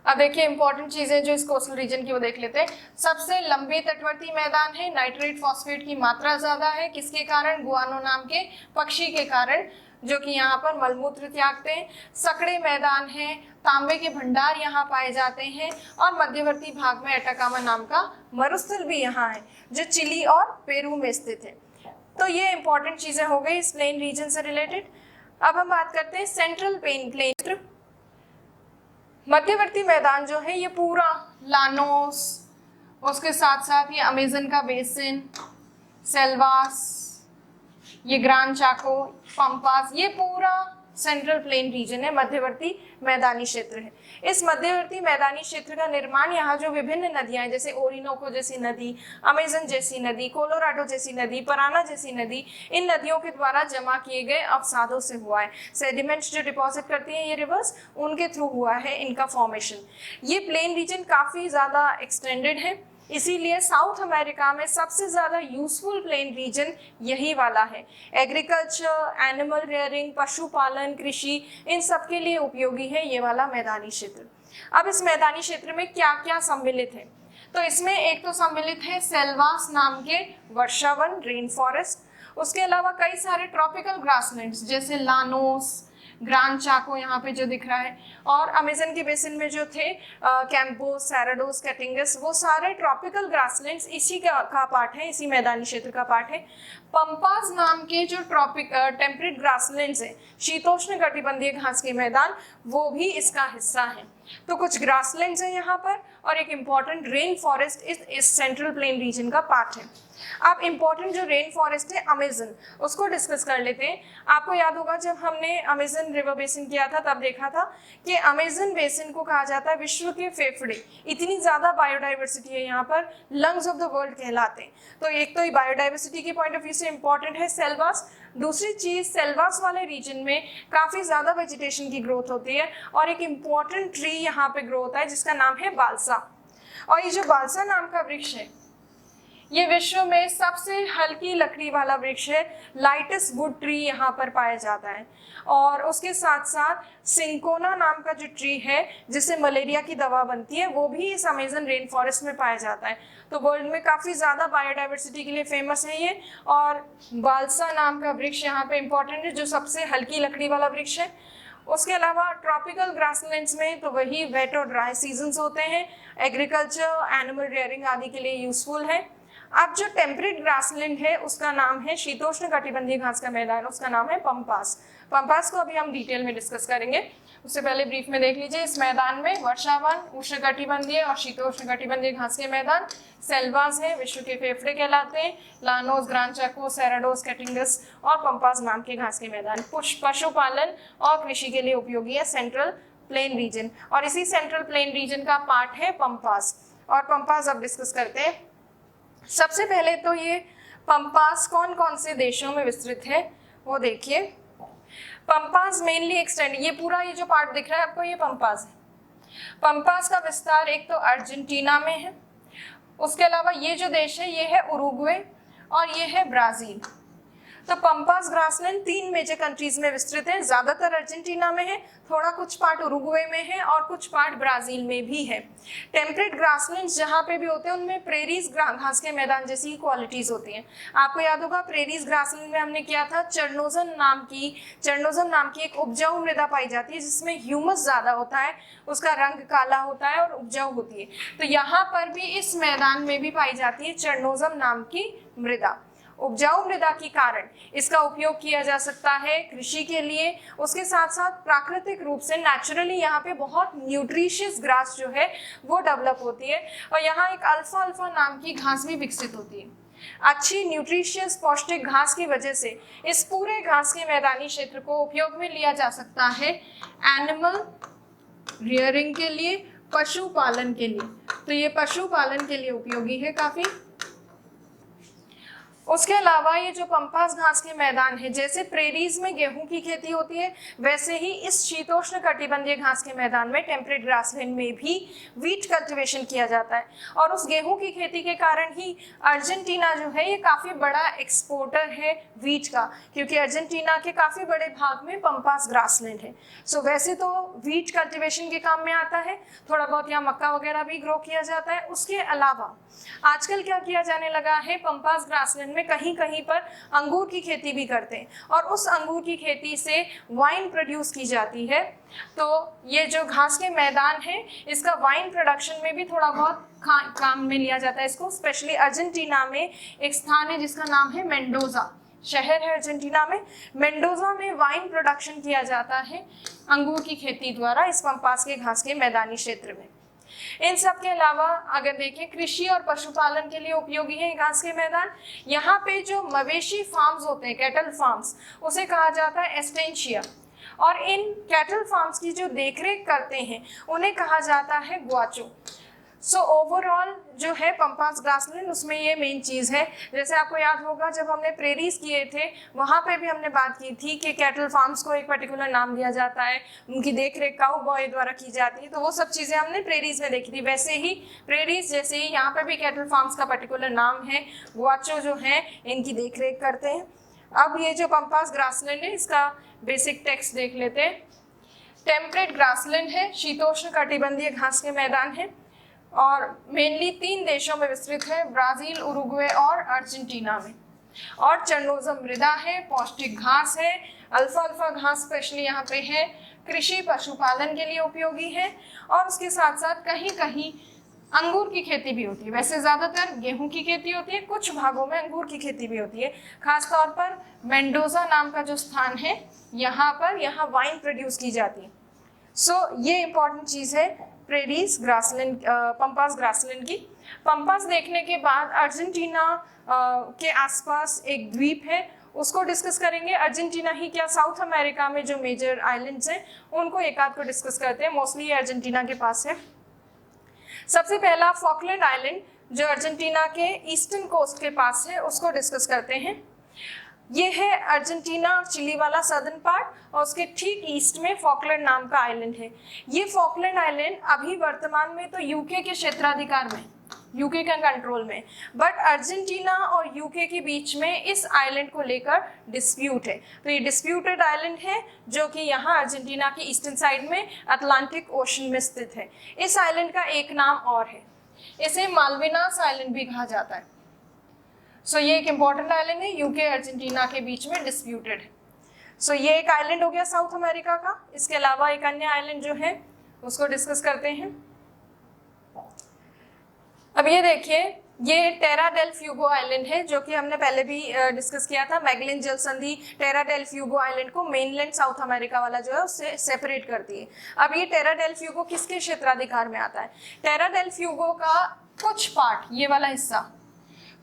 अब देखिए इंपॉर्टेंट चीजें जो इस कोस्टल रीजन की वो देख लेते हैं। सबसे लंबी तटवर्ती मैदान है, नाइट्रेट फॉस्फेट की मात्रा ज्यादा है, किसके कारण? गुआनो नाम के पक्षी के कारण जो कि यहाँ पर मलमूत्र त्यागते हैं। सकड़े मैदान है, तांबे के भंडार यहाँ पाए जाते हैं और मध्यवर्ती भाग में एटाकामा नाम का मरुस्थल भी यहाँ है जो चिली और पेरू में स्थित है। तो ये इंपॉर्टेंट चीजें हो गई इस प्लेन रीजन से रिलेटेड। अब हम बात करते हैं सेंट्रल प्लेन। मध्यवर्ती मैदान जो है ये पूरा लानोस, उसके साथ साथ ये अमेजन का बेसिन, सेल्वास, ये ग्रांड चाको, पंपास, ये पूरा सेंट्रल प्लेन रीजन है, मध्यवर्ती मैदानी क्षेत्र है। इस मध्यवर्ती मैदानी क्षेत्र का निर्माण यहाँ जो विभिन्न नदियां हैं, जैसे ओरिनोको जैसी नदी, अमेजन जैसी नदी, कोलोराडो जैसी नदी, पराना जैसी नदी, इन नदियों के द्वारा जमा किए गए अवसादों से हुआ है। सेडिमेंट्स जो डिपॉजिट करती हैं ये रिवर्स, उनके थ्रू हुआ है इनका फॉर्मेशन। ये प्लेन रीजन काफी ज्यादा एक्सटेंडेड है, इसीलिए साउथ अमेरिका में सबसे ज़्यादा यूजफुल प्लेन रीजन यही वाला है। एग्रीकल्चर, एनिमल रेयरिंग, पशुपालन, कृषि, इन सब के लिए उपयोगी है ये वाला मैदानी क्षेत्र। अब इस मैदानी क्षेत्र में क्या क्या सम्मिलित है, तो इसमें एक तो सम्मिलित है सेल्वास नाम के वर्षावन, रेन फॉरेस्ट। उसके अलावा कई सारे ट्रॉपिकल ग्रासलैंड्स जैसे लानोस, ग्रांड चाको यहाँ पे जो दिख रहा है, और अमेजन के बेसिन में जो थे कैंपोस, सैराडोस, कैटिंगस, वो सारे ट्रॉपिकल ग्रासलैंड्स इसी का पार्ट है, इसी मैदानी क्षेत्र का पार्ट है। पंपास नाम के जो टेम्परेट ग्रासलैंड्स है, शीतोष्ण कटिबंधीय घास के मैदान, वो भी इसका हिस्सा है। तो कुछ ग्रासलैंड्स हैं यहाँ पर और एक इम्पॉर्टेंट रेन फॉरेस्ट इस सेंट्रल प्लेन रीजन का पार्ट है। अब इम्पॉर्टेंट जो रेन फॉरेस्ट है अमेजन, उसको डिस्कस कर लेते हैं। आपको याद होगा जब हमने अमेजन रिवर बेसिन किया था तब देखा था कि अमेजन बेसिन को कहा जाता है विश्व के फेफड़े। इतनी ज़्यादा बायोडाइवर्सिटी है यहाँ पर, लंग्स ऑफ द वर्ल्ड कहलाते हैं। तो एक तो ये बायोडाइवर्सिटी के पॉइंट ऑफ व्यू से इम्पॉर्टेंट है सेल्वास। दूसरी चीज़, सेल्वास वाले रीजन में काफ़ी ज़्यादा वेजिटेशन की ग्रोथ होती है और एक इम्पॉर्टेंट ट्री यहाँ पे ग्रो होता है जिसका नाम है बाल्सा। और ये जो बाल्सा नाम का वृक्ष है ये विश्व में सबसे हल्की लकड़ी वाला वृक्ष है, लाइटेस्ट वुड ट्री यहाँ पर पाया जाता है। और उसके साथ साथ सिंकोना नाम का जो ट्री है जिससे मलेरिया की दवा बनती है, वो भी इस अमेजन रेन फॉरेस्ट में पाया जाता है। तो वर्ल्ड में काफ़ी ज़्यादा बायोडाइवर्सिटी के लिए फेमस है ये। और बाल्सा नाम का वृक्ष यहाँ पे इम्पॉर्टेंट है जो सबसे हल्की लकड़ी वाला वृक्ष है। उसके अलावा ट्रॉपिकल ग्रासलैंड्स में तो वही वेट और ड्राई सीजन्स होते हैं, एग्रीकल्चर, एनिमल रेयरिंग आदि के लिए यूजफुल है। अब जो टेम्परेट ग्रासलैंड है उसका नाम है शीतोष्ण कटिबंधीय घास का मैदान, उसका नाम है पंपास। पंपास को अभी हम डिटेल में डिस्कस करेंगे, उससे पहले ब्रीफ में देख लीजिए। इस मैदान में वर्षावन, उष्णकटिबंधीय और शीतोष्ण कटिबंधीय घास के मैदान, सेल्वास है, विश्व के फेफड़े कहलाते हैं, लानोस, ग्रांड चाको, सैराडोस, कैटिंगस और पंपास नाम के घास के मैदान। पशुपालन और कृषि के लिए उपयोगी है सेंट्रल प्लेन रीजन, और इसी सेंट्रल प्लेन रीजन का पार्ट है पंपास। और पंपास अब डिस्कस करते हैं। सबसे पहले तो ये पंपास कौन कौन से देशों में विस्तृत है वो देखिए। पंपास मेनली एक्सटेंड, ये पूरा ये जो पार्ट दिख रहा है आपको ये पंपास है। पंपास का विस्तार एक तो अर्जेंटीना में है, उसके अलावा ये जो देश है ये है उरुग्वे और ये है ब्राजील। तो पंपास ग्रासलैंड 3 मेजर कंट्रीज में विस्तृत है, ज्यादातर अर्जेंटीना में है, थोड़ा कुछ पार्ट उरुग्वे में है और कुछ पार्ट ब्राजील में भी है। टेम्परेट ग्रासलैंड्स जहाँ पे भी होते हैं उनमें प्रेरीज घास के मैदान जैसी ही क्वालिटीज होती हैं। आपको याद होगा प्रेरीज ग्रासलैंड में हमने किया था चरनोजम नाम की एक उपजाऊ मृदा पाई जाती है जिसमें ह्यूमस ज्यादा होता है, उसका रंग काला होता है और उपजाऊ होती है। तो यहाँ पर भी इस मैदान में भी पाई जाती है चरनोजम नाम की मृदा। उपजाऊ मृदा के कारण इसका उपयोग किया जा सकता है कृषि के लिए। उसके साथ साथ प्राकृतिक रूप से नेचुरली यहाँ पे बहुत न्यूट्रिशियस ग्रास जो है वो डेवलप होती है और यहाँ एक अल्फा नाम की घास भी विकसित होती है। अच्छी न्यूट्रिशियस पौष्टिक घास की वजह से इस पूरे घास के मैदानी क्षेत्र को उपयोग में लिया जा सकता है एनिमल रियरिंग के लिए, पशुपालन के लिए। तो ये पशुपालन के लिए उपयोगी है काफी। उसके अलावा ये जो पंपास घास के मैदान है, जैसे प्रेरीज में गेहूं की खेती होती है वैसे ही इस शीतोष्ण कटिबंधीय घास के मैदान में टेम्परेट ग्रासलैंड में भी वीट कल्टीवेशन किया जाता है। और उस गेहूं की खेती के कारण ही अर्जेंटीना जो है ये काफ़ी बड़ा एक्सपोर्टर है वीट का, क्योंकि अर्जेंटीना के काफ़ी बड़े भाग में पंपास ग्रासलैंड है। सो वैसे तो वीट कल्टीवेशन के काम में आता है, थोड़ा बहुत यहाँ मक्का वगैरह भी ग्रो किया जाता है। उसके अलावा आजकल क्या किया जाने लगा है, पंपास ग्रासलैंड में कहीं कहीं पर अंगूर की खेती भी करते हैं और उस अंगूर की खेती से वाइन प्रोड्यूस की जाती है। तो ये जो घास के मैदान है इसका वाइन प्रोडक्शन में भी थोड़ा बहुत काम में लिया जाता है इसको। स्पेशली अर्जेंटीना में एक स्थान है जिसका नाम है मेंडोजा, शहर है अर्जेंटीना में। मेंडोजा में वाइन प्रोडक्शन किया जाता है अंगूर की खेती द्वारा इस पंपास के घास के मैदानी क्षेत्र में। इन सब के अलावा अगर देखें कृषि और पशुपालन के लिए उपयोगी है घास के मैदान। यहाँ पे जो मवेशी फार्म्स होते हैं, कैटल फार्म्स, उसे कहा जाता है एस्टेंशिया। और इन कैटल फार्म्स की जो देखरेख करते हैं उन्हें कहा जाता है गुआचो। सो ओवरऑल जो है पंपास ग्रासलैंड उसमें ये मेन चीज़ है। जैसे आपको याद होगा जब हमने प्रेरीज किए थे वहाँ पे भी हमने बात की थी कि कैटल फार्म्स को एक पर्टिकुलर नाम दिया जाता है, उनकी देखरेख काउ बॉय द्वारा की जाती है, तो वो सब चीज़ें हमने प्रेरीज में देखी थी। वैसे ही प्रेरीज जैसे ही यहाँ पे भी कैटल फार्म्स का पर्टिकुलर नाम है, गुआचो जो है इनकी देखरेख करते हैं। अब ये जो पंपास ग्रासलैंड है इसका बेसिक टेक्स्ट देख लेते हैं। टेम्परेट ग्रासलैंड है, शीतोष्ण कटिबंधीय घास के मैदान है और मेनली 3 देशों में विस्तृत है, ब्राजील, उरुग्वे और अर्जेंटीना में। और चरणोजम मृदा है, पौष्टिक घास है, अल्फा घास स्पेशली यहाँ पे है, कृषि पशुपालन के लिए उपयोगी है और उसके साथ साथ कहीं कहीं अंगूर की खेती भी होती है। वैसे ज़्यादातर गेहूं की खेती होती है, कुछ भागों में अंगूर की खेती भी होती है। खासतौर पर मेंडोजा नाम का जो स्थान है यहाँ वाइन प्रोड्यूस की जाती है। सो ये इंपॉर्टेंट चीज़ है प्रेरीज ग्रासलैंड, पंपास ग्रासलैंड की। पंपास देखने के बाद अर्जेंटीना के आसपास एक द्वीप है उसको डिस्कस करेंगे। अर्जेंटीना ही क्या, साउथ अमेरिका में जो मेजर आइलैंड्स हैं उनको एक आध को डिस्कस करते हैं। मोस्टली अर्जेंटीना के पास है। सबसे पहला फॉकलैंड आइलैंड जो अर्जेंटीना के ईस्टर्न कोस्ट के पास है उसको डिस्कस करते हैं। ये है अर्जेंटीना और चिली वाला सदर्न पार्ट और उसके ठीक ईस्ट में फॉकलैंड नाम का आइलैंड है। ये फॉकलैंड आइलैंड अभी वर्तमान में तो यूके के क्षेत्राधिकार में, यूके का कंट्रोल में, बट अर्जेंटीना और यूके के बीच में इस आइलैंड को लेकर डिस्प्यूट है। तो ये डिस्प्यूटेड आइलैंड है जो कि यहाँ अर्जेंटीना की ईस्टर्न साइड में अटलांटिक ओशन में स्थित है। इस आइलैंड का एक नाम और है, इसे मालविनास आइलैंड भी कहा जाता है। सो ये एक इम्पॉर्टेंट आइलैंड है, यूके अर्जेंटीना के बीच में डिस्प्यूटेड है। सो ये एक आइलैंड हो गया साउथ अमेरिका का। इसके अलावा एक अन्य आइलैंड जो है उसको डिस्कस करते हैं। अब ये देखिए, ये टेरा डेल फ्यूगो आइलैंड है जो कि हमने पहले भी डिस्कस किया था। मैगेलन जल संधि टेरा डेल फ्यूगो आइलैंड को मेनलैंड साउथ अमेरिका वाला जो है उससे सेपरेट करती है। अब ये टेरा डेल फ्यूगो किसके क्षेत्राधिकार में आता है? टेरा डेल फ्यूगो का कुछ पार्ट, ये वाला हिस्सा,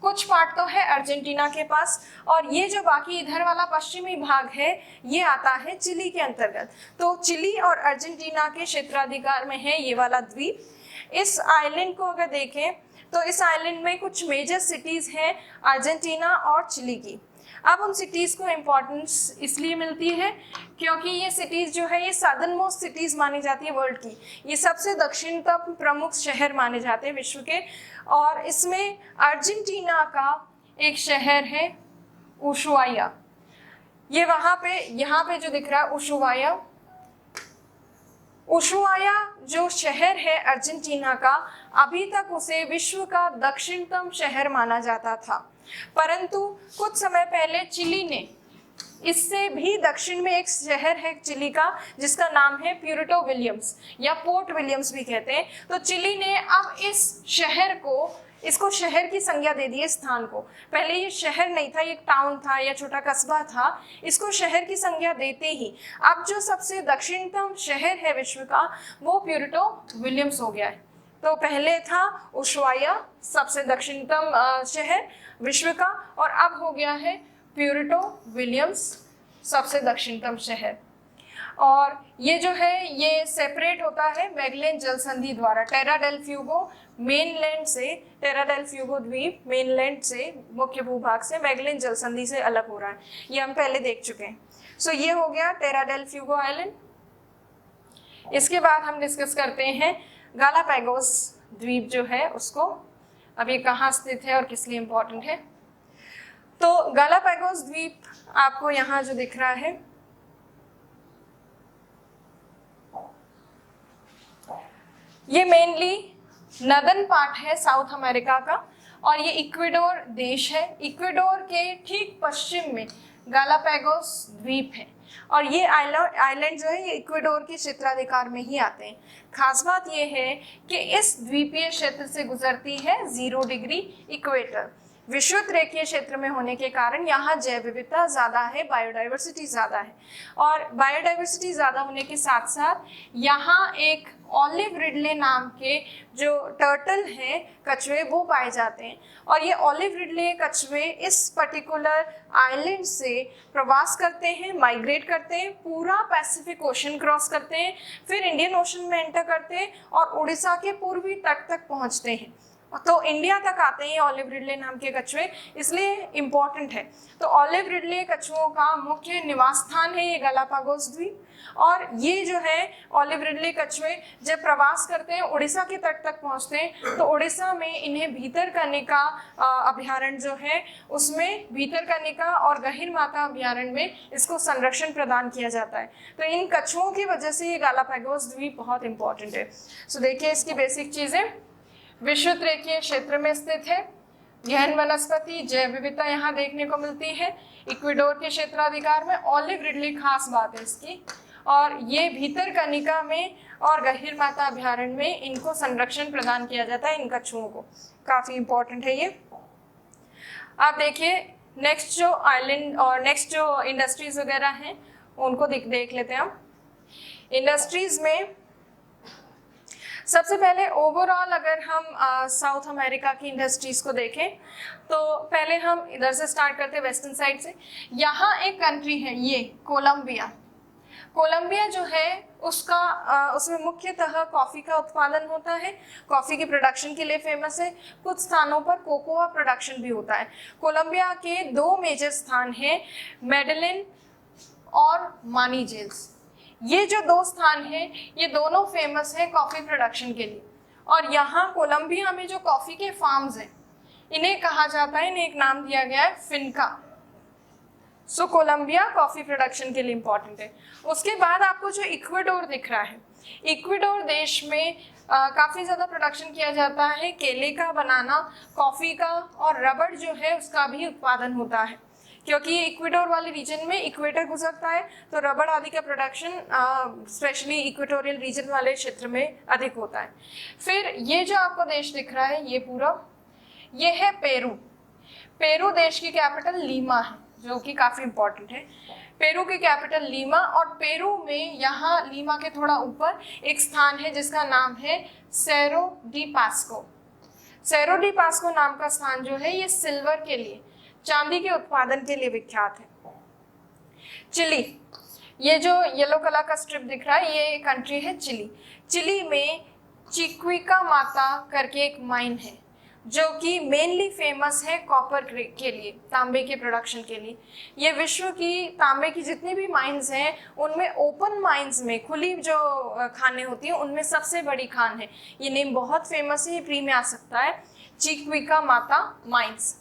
कुछ पार्ट तो है अर्जेंटीना के पास और ये जो बाकी इधर वाला पश्चिमी भाग है ये आता है चिली के अंतर्गत। तो चिली और अर्जेंटीना के क्षेत्राधिकार में है ये वाला द्वीप। इस आइलैंड को अगर देखें तो इस आइलैंड में कुछ मेजर सिटीज हैं अर्जेंटीना और चिली की। अब उन सिटीज़ को इम्पोर्टेंस इसलिए मिलती है क्योंकि ये सिटीज़ जो है ये सदर्न मोस्ट सिटीज़ मानी जाती है वर्ल्ड की। ये सबसे दक्षिणतम प्रमुख शहर माने जाते हैं विश्व के। और इसमें अर्जेंटीना का एक शहर है उशुआया। ये यहाँ पे जो दिख रहा है उशुआया, उशुआया जो शहर है अर्जेंटीना का, अभी तक उसे विश्व का दक्षिणतम शहर माना जाता था। परंतु कुछ समय पहले चिली ने, इससे भी दक्षिण में एक शहर है चिली का जिसका नाम है प्यूर्टो विलियम्स या पोर्ट विलियम्स भी कहते हैं। तो चिली ने अब इस शहर को, इसको शहर की संज्ञा दे दी है स्थान को। पहले ये शहर नहीं था, ये टाउन था या छोटा कस्बा था। इसको शहर की संज्ञा देते ही अब जो सबसे दक्षिणतम शहर है विश्व का वो प्यूर्टो विलियम्स हो गया है। तो पहले था उशुआया सबसे दक्षिणतम शहर विश्व का और अब हो गया है प्यूर्टो विलियम्स सबसे दक्षिणतम शहर। और ये जो है ये सेपरेट होता है मैगेलन जल संधि द्वारा। टेरा डेल फ्यूगो मेनलैंड से, टेरा डेल फ्यूगो द्वीप मेनलैंड से, मुख्य भूभाग से मैगेलन जल संधि से अलग हो रहा है। ये हम पहले देख चुके हैं। सो ये हो गया टेरा डेल फ्यूगो आइलैंड। इसके बाद हम डिस्कस करते हैं गालापैगोस द्वीप जो है उसको। अब ये कहाँ स्थित है और किस लिए इम्पोर्टेंट है? तो गालापैगोस द्वीप आपको यहाँ जो दिख रहा है ये मेनली नदर्न पार्ट है साउथ अमेरिका का और ये इक्वेडोर देश है। इक्वेडोर के ठीक पश्चिम में गालापैगोस द्वीप है और ये आइलैंड जो है ये इक्वेडोर के क्षेत्राधिकार में ही आते हैं। खास बात ये है कि इस द्वीपीय क्षेत्र से गुजरती है 0 डिग्री इक्वेटर। विषुवत रेखीय क्षेत्र में होने के कारण यहाँ जैव विविधता ज़्यादा है, बायोडाइवर्सिटी ज़्यादा है और बायोडाइवर्सिटी ज़्यादा होने के साथ साथ यहाँ एक ऑलिव रिडले नाम के जो टर्टल हैं, कछुए, वो पाए जाते हैं। और ये ऑलिव रिडले कछुए इस पर्टिकुलर आइलैंड से प्रवास करते हैं, माइग्रेट करते हैं, पूरा पैसिफिक ओशन क्रॉस करते हैं, फिर इंडियन ओशन में एंटर करते हैं और उड़ीसा के पूर्वी तट तक पहुंचते हैं। तो इंडिया तक आते हैं ऑलिव रिडले नाम के कछुए, इसलिए इम्पॉर्टेंट है। तो ऑलिव रिडले कछुओं का मुख्य निवास स्थान है ये गालापागोस द्वीप। और ये जो है ऑलिव रिडले कछुए जब प्रवास करते हैं, उड़ीसा के तट तक पहुंचते हैं, तो उड़ीसा में इन्हें भीतरकनिका अभयारण्य जो है उसमें भीतरकनिका और गहीरमाथा अभयारण्य में इसको संरक्षण प्रदान किया जाता है। तो इन कछुओं की वजह से ये गालापागोस द्वीप बहुत इंपॉर्टेंट है। सो देखिए इसकी बेसिक चीजें, विषुवत रेखीय क्षेत्र में स्थित है, गहन वनस्पति जैव विविधता यहाँ देखने को मिलती है, इक्वेडोर के क्षेत्राधिकार में, ऑलिव रिडले खास बात है इसकी, और ये भीतरकनिका में और गहीरमाथा अभयारण्य में इनको संरक्षण प्रदान किया जाता है इन कछुओं को, काफी इंपॉर्टेंट है ये। आप देखिए नेक्स्ट जो आइलैंड और नेक्स्ट जो इंडस्ट्रीज वगैरह हैं उनको देख लेते हैं हम। इंडस्ट्रीज में सबसे पहले ओवरऑल अगर हम साउथ अमेरिका की इंडस्ट्रीज को देखें तो पहले हम इधर से स्टार्ट करते हैं, वेस्टर्न साइड से। यहाँ एक कंट्री है ये कोलंबिया। कोलंबिया जो है उसमें मुख्यतः कॉफ़ी का उत्पादन होता है, कॉफ़ी की प्रोडक्शन के लिए फेमस है। कुछ स्थानों पर कोकोआ प्रोडक्शन भी होता है। कोलंबिया के दो मेजर स्थान हैं, मेडेलिन और मानीजेल्स। ये जो दो स्थान हैं ये दोनों फेमस है कॉफ़ी प्रोडक्शन के लिए। और यहाँ कोलंबिया में जो कॉफ़ी के फार्म्स हैं इन्हें कहा जाता है, इन्हें एक नाम दिया गया है फिनका। सो कोलंबिया कॉफ़ी प्रोडक्शन के लिए इम्पॉर्टेंट है। उसके बाद आपको जो इक्वेडोर दिख रहा है, इक्वेडोर देश में काफ़ी ज़्यादा प्रोडक्शन किया जाता है, केले का, बनाना, कॉफ़ी का और रबड़ जो है उसका भी उत्पादन होता है, क्योंकि ये इक्वेडोर वाले रीजन में इक्वेटर गुजरता है, तो रबड़ आदि का प्रोडक्शन स्पेशली इक्वेटोरियल रीजन वाले क्षेत्र में अधिक होता है। फिर ये जो आपको देश दिख रहा है ये पूरा, ये है पेरू। पेरू देश की कैपिटल लीमा है, जो कि काफ़ी इम्पोर्टेंट है। पेरू की कैपिटल लीमा, और पेरू में यहाँ लीमा के थोड़ा ऊपर एक स्थान है जिसका नाम है Cerro de Pasco. Cerro de Pasco नाम का स्थान जो है ये सिल्वर के लिए, चांदी के उत्पादन के लिए विख्यात है। चिली, ये जो येलो कलर का स्ट्रिप दिख रहा है ये कंट्री है चिली। चिली में चिक्विका माता करके एक माइन है जो कि मेनली फेमस है कॉपर के लिए, तांबे के प्रोडक्शन के लिए। ये विश्व की तांबे की जितनी भी माइंस हैं उनमें, ओपन माइंस में, खुली जो खानें होती हैं उनमें सबसे बड़ी खान है। ये नेम बहुत फेमस है, ये प्री में आ सकता है, चिक्विका माता माइंस।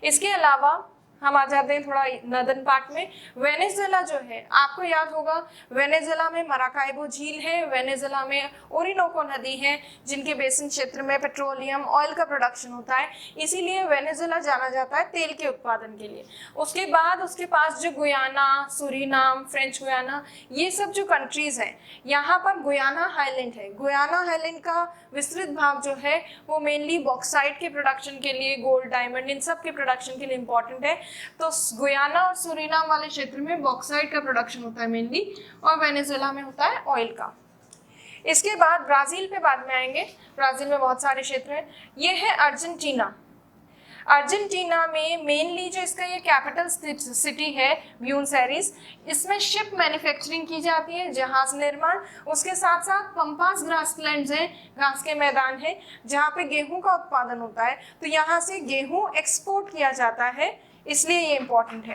इसके अलावा हम आ जाते हैं थोड़ा नदर्न पार्ट में। वेनेजुएला जो है, आपको याद होगा वेनेजुएला में मराकाइबो झील है, वेनेजुएला में ओरिनोको नदी है, जिनके बेसिन क्षेत्र में पेट्रोलियम ऑयल का प्रोडक्शन होता है, इसीलिए वेनेजुएला जाना जाता है तेल के उत्पादन के लिए। उसके बाद उसके पास जो गुयाना, सूरीनाम, फ्रेंच गुयाना, ये सब जो कंट्रीज हैं, यहाँ पर गुयाना हाईलैंड है। गुयाना हाईलैंड का विस्तृत भाग जो है वो मेनली बॉक्साइट के प्रोडक्शन के लिए, गोल्ड, डायमंड, इन सब के प्रोडक्शन के लिए इम्पॉर्टेंट है। तो गुयाना और सूरीनाम वाले क्षेत्र में बॉक्साइट का प्रोडक्शन होता है मेनली, और वेनेजुएला में होता है ऑयल का। इसके बाद ब्राज़ील पे बाद में आएंगे। ब्राज़ील में बहुत सारे क्षेत्र हैं। ये है अर्जेंटीना। अर्जेंटीना में मेनली जो इसका ये कैपिटल सिटी है ब्यूनस एयर्स, इसमें शिप मैन्युफैक्चरिंग की जाती है, जहाज निर्माण। उसके साथ साथ पंपास ग्रासलैंड्स हैं, घास के मैदान हैं, जहाँ पे गेहूं का उत्पादन होता है। तो यहाँ से गेहूं एक्सपोर्ट किया जाता है, इसलिए ये इम्पोर्टेंट है।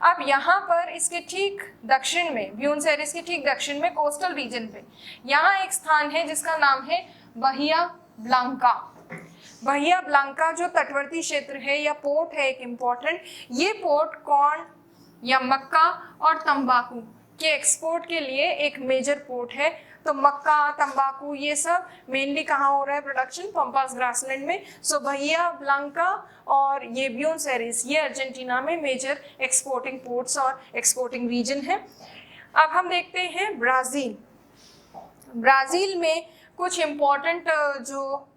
अब यहाँ पर इसके ठीक दक्षिण में, ब्यूनस एयर्स के ठीक दक्षिण में कोस्टल रीजन पे यहाँ एक स्थान है जिसका नाम है बहिया ब्लांका। बहिया ब्लांका जो तटवर्ती क्षेत्र है या पोर्ट है एक इम्पॉर्टेंट, ये पोर्ट कॉर्न या मक्का और तंबाकू के एक्सपोर्ट के लिए एक मेजर पोर्ट है। तो मक्का, तंबाकू, ये सब मेनली कहाँ हो रहा है प्रोडक्शन? पंपास ग्रासलैंड में। सो बहिया ब्लांका और ये ब्यूनस एयर्स, ये अर्जेंटीना में मेजर एक्सपोर्टिंग पोर्ट्स और एक्सपोर्टिंग रीजन है। अब हम देखते हैं ब्राज़ील। ब्राज़ील में कुछ इम्पोर्टेंट जो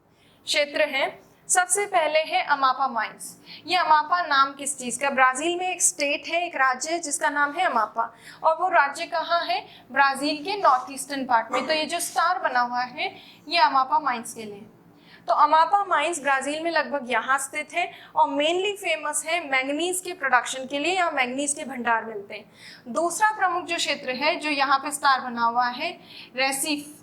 क्षेत्र हैं, सबसे पहले है अमापा माइंस। ये अमापा नाम किस चीज़ का? ब्राज़ील में एक स्टेट है, एक राज्य है जिसका नाम है अमापा, और वो राज्य कहाँ है? ब्राज़ील के नॉर्थ ईस्टर्न पार्ट में। तो ये जो स्टार बना हुआ है ये अमापा माइंस के लिए। तो अमापा माइंस ब्राज़ील में लगभग यहाँ स्थित है और मेनली फेमस है मैंगनीज के प्रोडक्शन के लिए, यहाँ मैंगनीज के भंडार मिलते हैं। दूसरा प्रमुख जो क्षेत्र है जो यहाँ पे स्टार बना हुआ है, रेसिफ।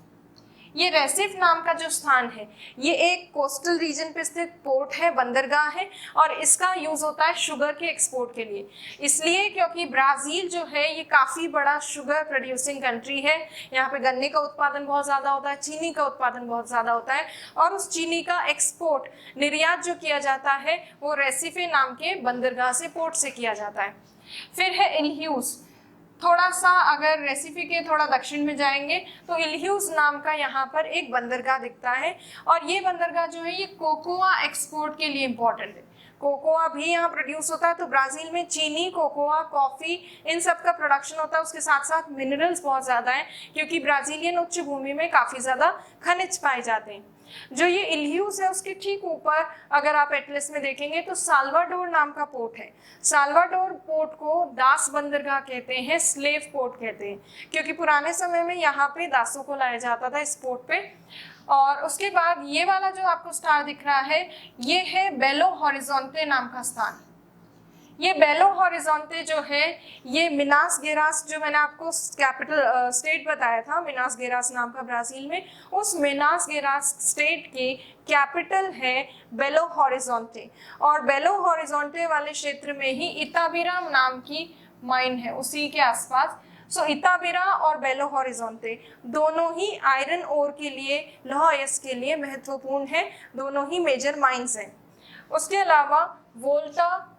ये रेसिफ नाम का जो स्थान है ये एक कोस्टल रीजन पे स्थित पोर्ट है, बंदरगाह है, और इसका यूज होता है शुगर के एक्सपोर्ट के लिए। इसलिए क्योंकि ब्राज़ील जो है ये काफ़ी बड़ा शुगर प्रोड्यूसिंग कंट्री है। यहाँ पे गन्ने का उत्पादन बहुत ज़्यादा होता है, चीनी का उत्पादन बहुत ज़्यादा होता है, और उस चीनी का एक्सपोर्ट, निर्यात जो किया जाता है वो रेसिफे नाम के बंदरगाह से, पोर्ट से किया जाता है। फिर है इल्ह्यूज। थोड़ा सा अगर रेसिफी के थोड़ा दक्षिण में जाएंगे तो इल्ह्यूज नाम का यहाँ पर एक बंदरगाह दिखता है, और ये बंदरगाह जो है ये कोकोआ एक्सपोर्ट के लिए इम्पोर्टेंट है। कोकोआ भी यहाँ प्रोड्यूस होता है। तो ब्राज़ील में चीनी, कोकोआ, कॉफ़ी, इन सब का प्रोडक्शन होता है। उसके साथ साथ मिनरल्स बहुत ज़्यादा है क्योंकि ब्राज़ीलियन उच्च भूमि में काफ़ी ज़्यादा खनिज पाए जाते हैं। जो ये इल्ह्यूज है उसके ठीक ऊपर अगर आप एटलस में देखेंगे तो साल्वाडोर नाम का पोर्ट है। साल्वाडोर पोर्ट को दास बंदरगाह कहते हैं, स्लेव पोर्ट कहते हैं, क्योंकि पुराने समय में यहाँ पे दासों को लाया जाता था इस पोर्ट पे। और उसके बाद ये वाला जो आपको स्टार दिख रहा है ये है बेलो हॉरिजॉन्टे नाम का स्थान। ये बेलो हॉरिजॉन्टे जो है ये मिनास गेरास, जो मैंने आपको कैपिटल स्टेट बताया था मिनास गेरास नाम का ब्राज़ील में, उस मिनास गेरास स्टेट की कैपिटल है बेलो हॉरिजॉन्टे। और बेलो हॉरिजॉन्टे वाले क्षेत्र में ही इताबिरा नाम की माइन है, उसी के आसपास। सो इताबिरा और बेलो हॉरिजॉन्टे दोनों ही आयरन ओर के लिए, लौह अयस्क के लिए महत्वपूर्ण है, दोनों ही मेजर माइंस हैं। उसके अलावा वोल्टा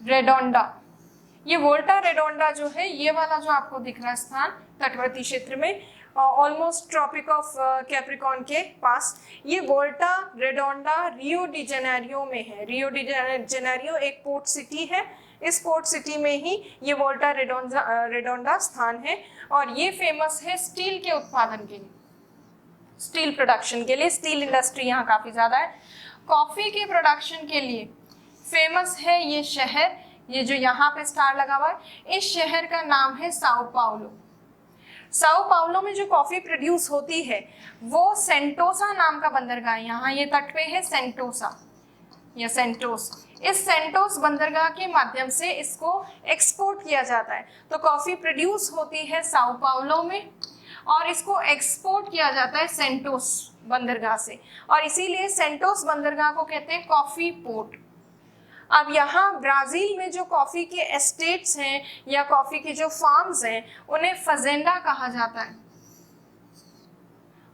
रेडोंडा, ये वोल्टा रेडोंडा जो है ये वाला जो आपको दिख रहा है स्थान तटवर्ती क्षेत्र में, ऑलमोस्ट ट्रॉपिक ऑफ कैप्रिकॉर्न के पास, ये वोल्टा रेडोंडा रियो डी जेनेरियो में है। रियो डी जेनेरियो एक पोर्ट सिटी है, इस पोर्ट सिटी में ही ये वोल्टा रेडोंडा स्थान है, और ये फेमस है स्टील के उत्पादन के लिए, स्टील प्रोडक्शन के लिए। स्टील इंडस्ट्री यहाँ काफ़ी ज़्यादा है। कॉफ़ी के प्रोडक्शन के लिए फेमस है ये शहर, ये जो यहाँ पे स्टार लगा हुआ है, इस शहर का नाम है साओ पाउलो। साओ पाउलो में जो कॉफ़ी प्रोड्यूस होती है वो सेंटोसा नाम का बंदरगाह है, यहाँ ये तट पे है सेंटोसा या सेंटोस। इस सेंटोस बंदरगाह के माध्यम से इसको एक्सपोर्ट किया जाता है। तो कॉफ़ी प्रोड्यूस होती है साओ पाउलो में और इसको एक्सपोर्ट किया जाता है सेंटोस बंदरगाह से, और इसीलिए सेंटोस बंदरगाह को कहते हैं कॉफ़ी पोर्ट। अब यहाँ ब्राज़ील में जो कॉफ़ी के एस्टेट्स हैं या कॉफ़ी के जो फार्म्स हैं उन्हें फजेंडा कहा जाता है,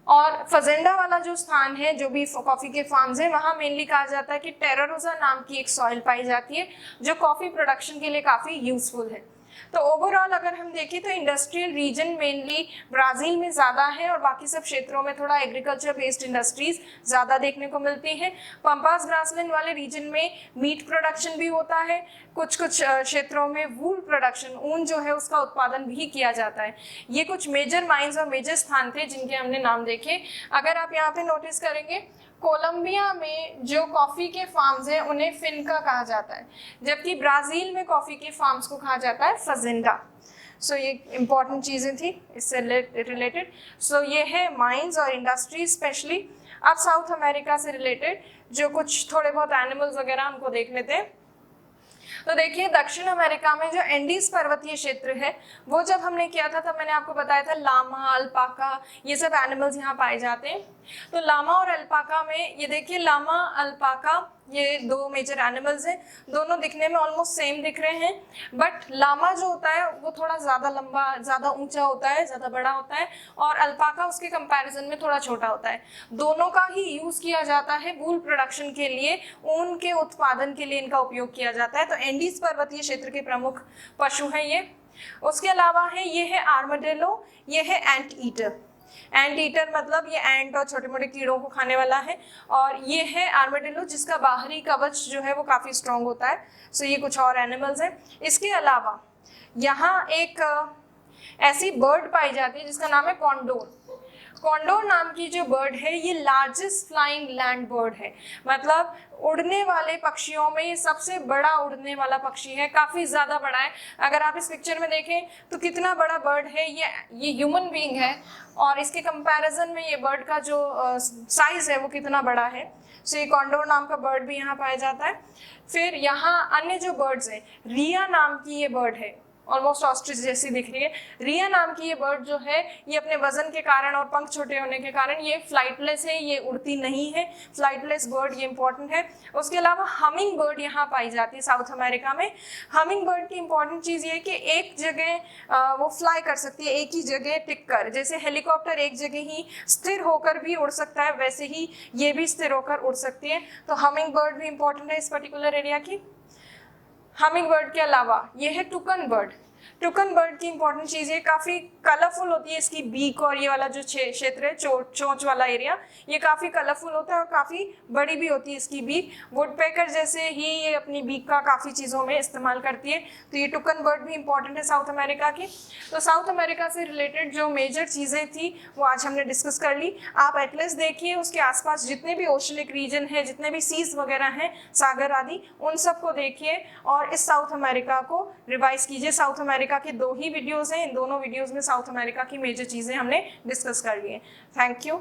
और फजेंडा वाला जो स्थान है, जो भी कॉफ़ी के फार्म्स हैं, वहाँ मेनली कहा जाता है कि टेरा रोसा नाम की एक सॉइल पाई जाती है जो कॉफ़ी प्रोडक्शन के लिए काफ़ी यूजफुल है। तो ओवरऑल अगर हम देखें तो इंडस्ट्रियल रीजन मेनली ब्राज़ील में ज़्यादा है, और बाकी सब क्षेत्रों में थोड़ा एग्रीकल्चर बेस्ड इंडस्ट्रीज ज़्यादा देखने को मिलती हैं। पंपास ग्रासलैंड वाले रीजन में मीट प्रोडक्शन भी होता है, कुछ क्षेत्रों में वूल प्रोडक्शन, ऊन जो है उसका उत्पादन भी किया जाता है। ये कुछ मेजर माइंस और मेजर स्थान थे जिनके हमने नाम देखे। अगर आप यहाँ पे नोटिस करेंगे कोलंबिया में जो कॉफ़ी के फार्म्स हैं उन्हें फिनका कहा जाता है, जबकि ब्राज़ील में कॉफ़ी के फार्म्स को कहा जाता है फजेंडा। सो ये इंपॉर्टेंट चीज़ें थी इससे रिलेटेड। सो ये है माइंस और इंडस्ट्री स्पेशली। अब साउथ अमेरिका से रिलेटेड जो कुछ थोड़े बहुत एनिमल्स वगैरह उनको देख लेते हैं। तो देखिए दक्षिण अमेरिका में जो एंडीज पर्वतीय क्षेत्र है वो जब हमने किया था तब मैंने आपको बताया था लामा, अल्पाका, ये सब एनिमल्स यहाँ पाए जाते हैं। तो लामा और अल्पाका में ये देखिए, लामा अल्पाका ये दो मेजर एनिमल्स हैं, दोनों दिखने में ऑलमोस्ट सेम दिख रहे हैं, बट लामा जो होता है वो थोड़ा ज़्यादा लंबा, ज़्यादा ऊंचा होता है, ज़्यादा बड़ा होता है, और अल्पाका उसके कंपैरिजन में थोड़ा छोटा होता है। दोनों का ही यूज़ किया जाता है वूल प्रोडक्शन के लिए, ऊन के उत्पादन के लिए इनका उपयोग किया जाता है। तो एंडीज पर्वतीय क्षेत्र के प्रमुख पशु हैं ये। उसके अलावा है ये है आर्माडिलो, ये है एंट ईटर। एंट ईटर मतलब ये एंट और छोटे मोटे कीड़ों को खाने वाला है, और ये है आर्माडिलो जिसका बाहरी कवच जो है वो काफ़ी स्ट्रॉन्ग होता है। सो ये कुछ और एनिमल्स हैं। इसके अलावा यहाँ एक ऐसी बर्ड पाई जाती है जिसका नाम है कॉन्डोर। कॉन्डोर नाम की जो बर्ड है ये लार्जेस्ट फ्लाइंग लैंड बर्ड है, मतलब उड़ने वाले पक्षियों में ये सबसे बड़ा उड़ने वाला पक्षी है, काफी ज्यादा बड़ा है। अगर आप इस पिक्चर में देखें तो कितना बड़ा बर्ड है, ये ह्यूमन बीइंग है और इसके कंपैरिजन में ये बर्ड का जो साइज है वो कितना बड़ा है। सो ये कॉन्डोर नाम का बर्ड भी यहाँ पाया जाता है। फिर यहाँ अन्य जो बर्ड्स है, रिया नाम की ये बर्ड है, ऑलमोस्ट ऑस्ट्रिच जैसी दिख रही है। रिया नाम की ये बर्ड जो है ये अपने वजन के कारण और पंख छोटे होने के कारण ये फ्लाइटलेस है, ये उड़ती नहीं है, फ्लाइटलेस बर्ड ये इंपॉर्टेंट है। उसके अलावा हमिंग बर्ड यहाँ पाई जाती है साउथ अमेरिका में। हमिंग बर्ड की इंपॉर्टेंट चीज़ ये है कि एक जगह वो फ्लाई कर सकती है, एक ही जगह टिक कर, जैसे हेलीकॉप्टर एक जगह ही स्थिर होकर भी उड़ सकता है वैसे ही ये भी स्थिर होकर उड़ सकती है। तो हमिंग बर्ड भी इंपॉर्टेंट है इस पर्टिकुलर एरिया की। हमिंग बर्ड के अलावा ये है टुकन बर्ड। टुकन बर्ड की इंपॉर्टेंट चीज़, ये काफ़ी कलरफुल होती है, इसकी बीक और ये वाला जो क्षेत्र है चोंच वाला एरिया ये काफ़ी कलरफुल होता है और काफ़ी बड़ी भी होती है इसकी बीक। वुडपेकर जैसे ही ये अपनी बीक का काफ़ी चीज़ों में इस्तेमाल करती है। तो ये टुकन बर्ड भी इंपॉर्टेंट है साउथ अमेरिका की। तो साउथ अमेरिका से रिलेटेड जो मेजर चीज़ें थी वो आज हमने डिस्कस कर ली। आप एटलस देखिए, उसके आसपास जितने भी ओशनिक रीजन है, जितने भी सीज वगैरह हैं, सागर आदि, उन सबको देखिए और इस साउथ अमेरिका को रिवाइज कीजिए। साउथ अमेरिका के 2 ही वीडियोस हैं, इन दोनों वीडियोस में साउथ अमेरिका की मेजर चीजें हमने डिस्कस कर ली हैं। Thank you.